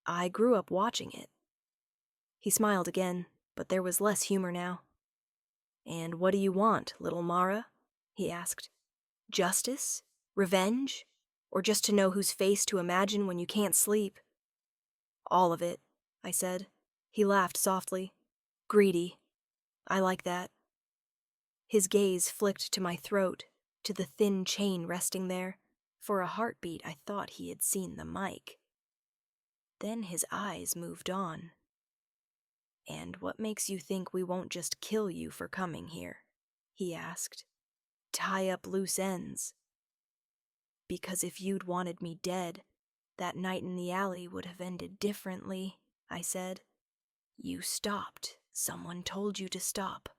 "I grew up watching it." He smiled again, but there was less humor now. "And what do you want, little Mara?" he asked. "Justice? Revenge? Or just to know whose face to imagine when you can't sleep?" "All of it," I said. He laughed softly. "Greedy. I like that." His gaze flicked to my throat, to the thin chain resting there. For a heartbeat, I thought he had seen the mic. Then his eyes moved on. "And what makes you think we won't just kill you for coming here?" he asked. "Tie up loose ends." "Because if you'd wanted me dead, that night in the alley would have ended differently," I said. "You stopped. Someone told you to stop.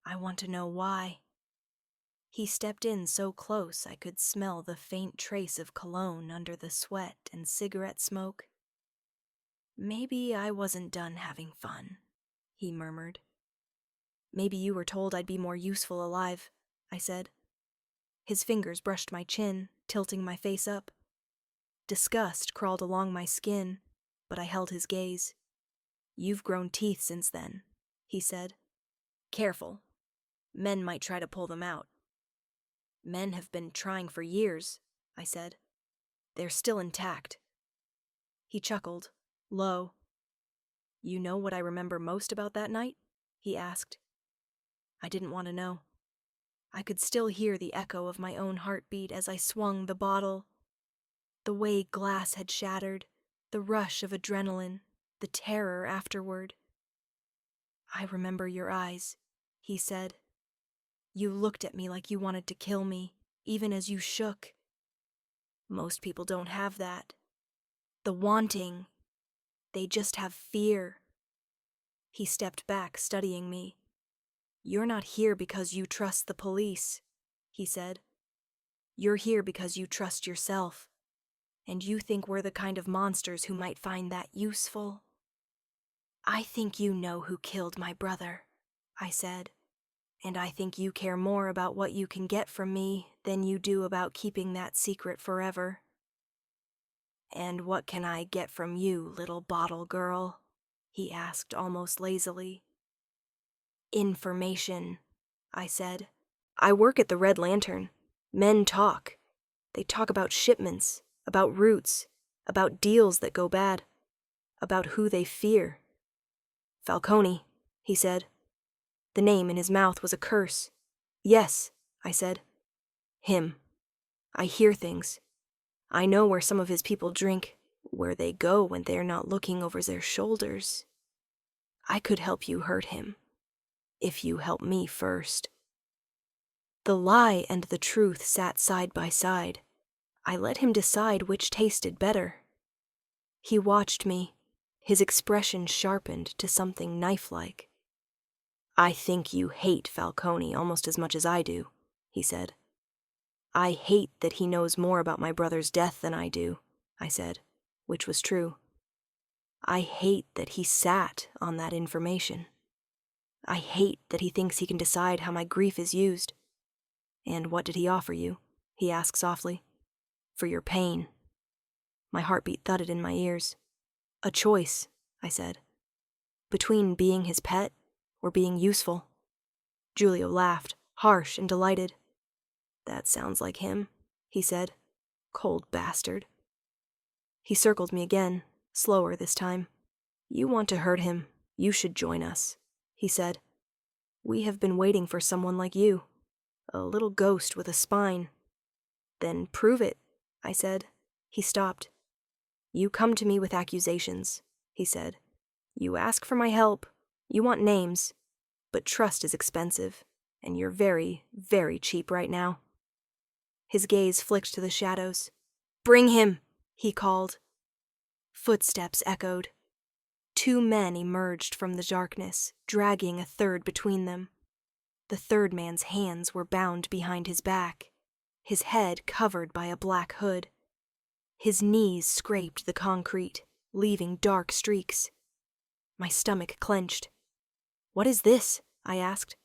I want to know why." He stepped in so close I could smell the faint trace of cologne under the sweat and cigarette smoke. "Maybe I wasn't done having fun," he murmured. "Maybe you were told I'd be more useful alive," I said. His fingers brushed my chin, tilting my face up. Disgust crawled along my skin, but I held his gaze. "You've grown teeth since then," he said. "Careful. Men might try to pull them out." "Men have been trying for years," I said. "They're still intact." He chuckled, low. "You know what I remember most about that night?" he asked. I didn't want to know. I could still hear the echo of my own heartbeat as I swung the bottle. The way glass had shattered, the rush of adrenaline, the terror afterward. "I remember your eyes," he said. "You looked at me like you wanted to kill me, even as you shook. Most people don't have that. The wanting. They just have fear." He stepped back, studying me. "You're not here because you trust the police," he said. "You're here because you trust yourself. And you think we're the kind of monsters who might find that useful." "I think you know who killed my brother," I said. "And I think you care more about what you can get from me than you do about keeping that secret forever." "And what can I get from you, little bottle girl?" he asked almost lazily. "Information," I said. "I work at the Red Lantern. Men talk. They talk about shipments, about roots, about deals that go bad, about who they fear. Falcone, he said. The name in his mouth was a curse. Yes, I said. Him. I hear things. I know where some of his people drink, where they go when they're not looking over their shoulders. I could help you hurt him, if you help me first. The lie and the truth sat side by side. I let him decide which tasted better. He watched me, his expression sharpened to something knife-like. I think you hate Falcone almost as much as I do, he said. I hate that he knows more about my brother's death than I do, I said, which was true. I hate that he sat on that information. I hate that he thinks he can decide how my grief is used. And what did he offer you? He asked softly. For your pain. My heartbeat thudded in my ears. A choice, I said. Between being his pet or being useful. Giulio laughed, harsh and delighted. That sounds like him, he said. Cold bastard. He circled me again, slower this time. You want to hurt him, you should join us, he said. We have been waiting for someone like you. A little ghost with a spine. Then prove it, I said. He stopped. You come to me with accusations, he said. You ask for my help. You want names. But trust is expensive, and you're very, very cheap right now. His gaze flicked to the shadows. Bring him, he called. Footsteps echoed. 2 men emerged from the darkness, dragging a third between them. The third man's hands were bound behind his back, his head covered by a black hood. His knees scraped the concrete, leaving dark streaks. My stomach clenched. What is this? I asked.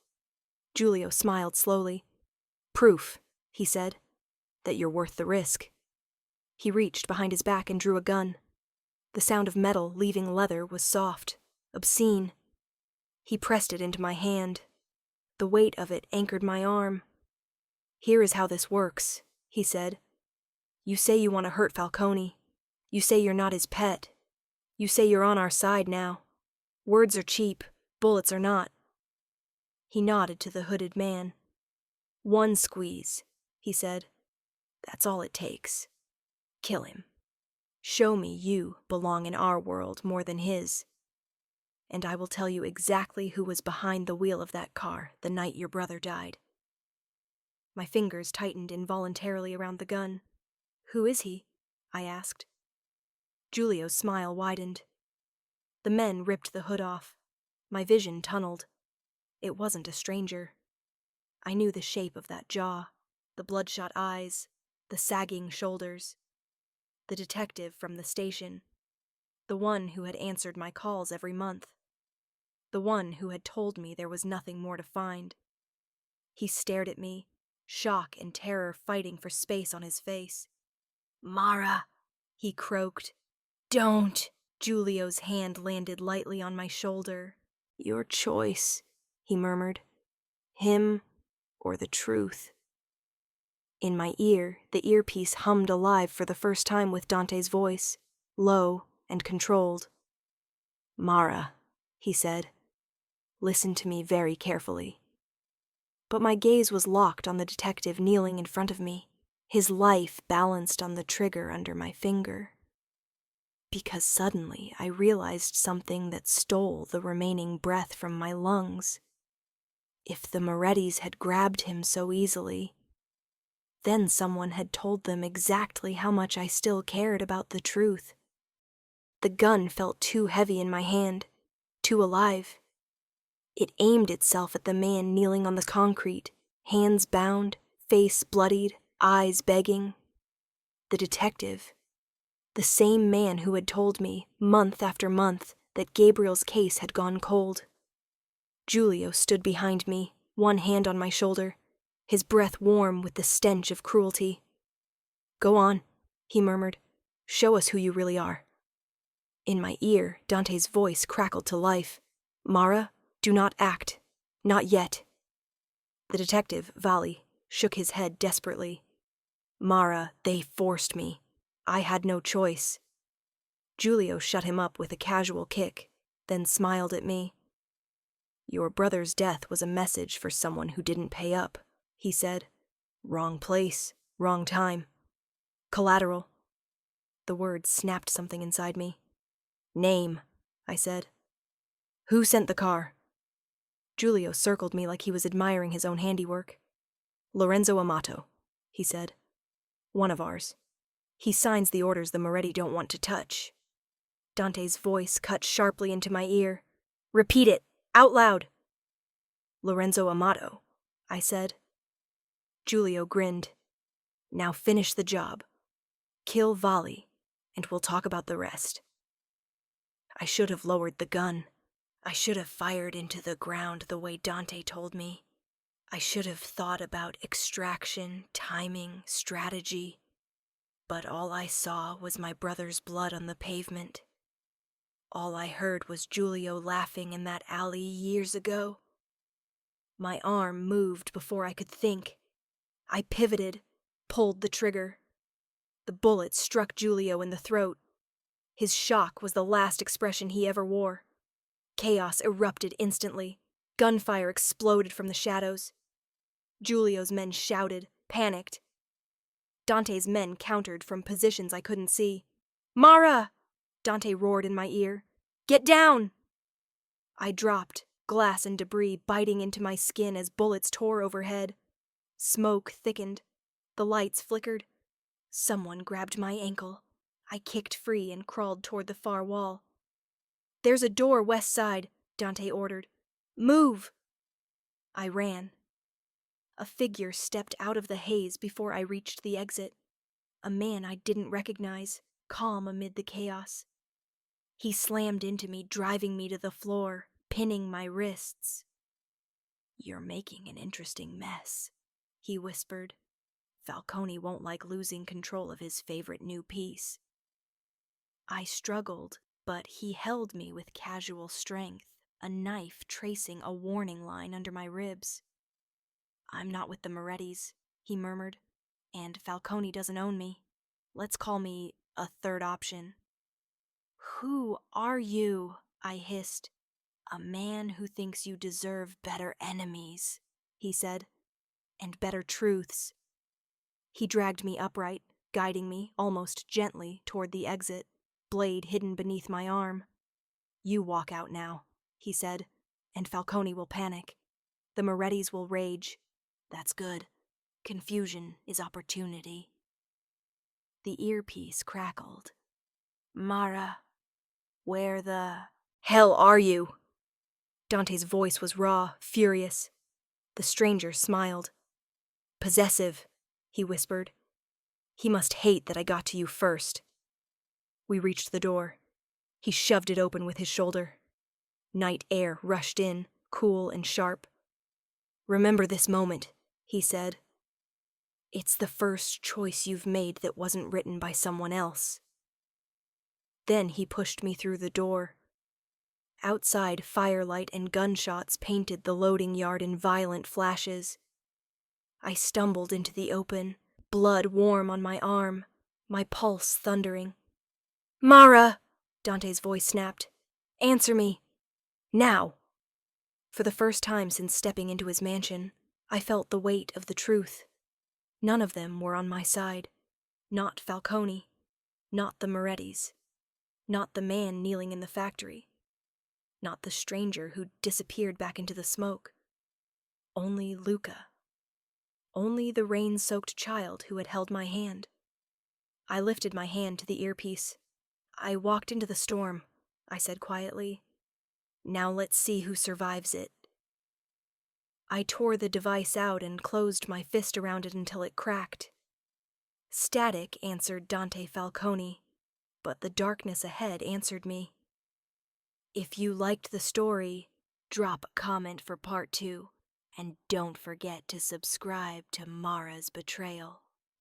Giulio smiled slowly. Proof, he said, that you're worth the risk. He reached behind his back and drew a gun. The sound of metal leaving leather was soft, obscene. He pressed it into my hand. The weight of it anchored my arm. Here is how this works, he said. You say you want to hurt Falcone. You say you're not his pet. You say you're on our side now. Words are cheap, bullets are not. He nodded to the hooded man. 1 squeeze, he said. That's all it takes. Kill him. Show me you belong in our world more than his. And I will tell you exactly who was behind the wheel of that car the night your brother died. My fingers tightened involuntarily around the gun. Who is he? I asked. Giulio's smile widened. The men ripped the hood off. My vision tunneled. It wasn't a stranger. I knew the shape of that jaw, the bloodshot eyes, the sagging shoulders. The detective from the station. The one who had answered my calls every month. The one who had told me there was nothing more to find. He stared at me, shock and terror fighting for space on his face. Mara, he croaked. Don't. Giulio's hand landed lightly on my shoulder. Your choice, he murmured. Him or the truth. In my ear, the earpiece hummed alive for the first time with Dante's voice, low and controlled. Mara, he said. Listen to me very carefully. But my gaze was locked on the detective kneeling in front of me, his life balanced on the trigger under my finger. Because suddenly I realized something that stole the remaining breath from my lungs. If the Morettis had grabbed him so easily, then someone had told them exactly how much I still cared about the truth. The gun felt too heavy in my hand, too alive. It aimed itself at the man kneeling on the concrete, hands bound, face bloodied, eyes begging. The detective. The same man who had told me, month after month, that Gabriel's case had gone cold. Giulio stood behind me, one hand on my shoulder, his breath warm with the stench of cruelty. Go on, he murmured. Show us who you really are. In my ear, Dante's voice crackled to life. Mara, do not act. Not yet. The detective, Vali, shook his head desperately. Mara, they forced me. I had no choice. Giulio shut him up with a casual kick, then smiled at me. Your brother's death was a message for someone who didn't pay up, he said. Wrong place, wrong time. Collateral. The words snapped something inside me. Name, I said. Who sent the car? Giulio circled me like he was admiring his own handiwork. Lorenzo Amato, he said. One of ours. He signs the orders the Moretti don't want to touch. Dante's voice cut sharply into my ear. Repeat it, out loud. Lorenzo Amato, I said. Giulio grinned. Now finish the job. Kill Vali, and we'll talk about the rest. I should have lowered the gun. I should have fired into the ground the way Dante told me. I should have thought about extraction, timing, strategy. But all I saw was my brother's blood on the pavement. All I heard was Giulio laughing in that alley years ago. My arm moved before I could think. I pivoted, pulled the trigger. The bullet struck Giulio in the throat. His shock was the last expression he ever wore. Chaos erupted instantly. Gunfire exploded from the shadows. Giulio's men shouted, panicked. Dante's men countered from positions I couldn't see. Mara! Dante roared in my ear. Get down! I dropped, glass and debris biting into my skin as bullets tore overhead. Smoke thickened. The lights flickered. Someone grabbed my ankle. I kicked free and crawled toward the far wall. There's a door west side, Dante ordered. Move! I ran. A figure stepped out of the haze before I reached the exit. A man I didn't recognize, calm amid the chaos. He slammed into me, driving me to the floor, pinning my wrists. You're making an interesting mess, he whispered. Falcone won't like losing control of his favorite new piece. I struggled, but he held me with casual strength, a knife tracing a warning line under my ribs. I'm not with the Morettis, he murmured, and Falcone doesn't own me. Let's call me a third option. Who are you? I hissed. A man who thinks you deserve better enemies, he said, and better truths. He dragged me upright, guiding me, almost gently, toward the exit, blade hidden beneath my arm. You walk out now, he said, and Falcone will panic. The Morettis will rage. That's good. Confusion is opportunity. The earpiece crackled. Mara, where the hell are you? Dante's voice was raw, furious. The stranger smiled. Possessive, he whispered. He must hate that I got to you first. We reached the door. He shoved it open with his shoulder. Night air rushed in, cool and sharp. Remember this moment, he said. It's the first choice you've made that wasn't written by someone else. Then he pushed me through the door. Outside, firelight and gunshots painted the loading yard in violent flashes. I stumbled into the open, blood warm on my arm, my pulse thundering. Mara! Dante's voice snapped. Answer me. Now! For the first time since stepping into his mansion, I felt the weight of the truth. None of them were on my side. Not Falcone. Not the Morettis. Not the man kneeling in the factory. Not the stranger who disappeared back into the smoke. Only Luca. Only the rain-soaked child who had held my hand. I lifted my hand to the earpiece. I walked into the storm, I said quietly. Now let's see who survives it. I tore the device out and closed my fist around it until it cracked. Static answered Dante Falcone, but the darkness ahead answered me. If you liked the story, drop a comment for part 2, and don't forget to subscribe to Mara's Betrayal.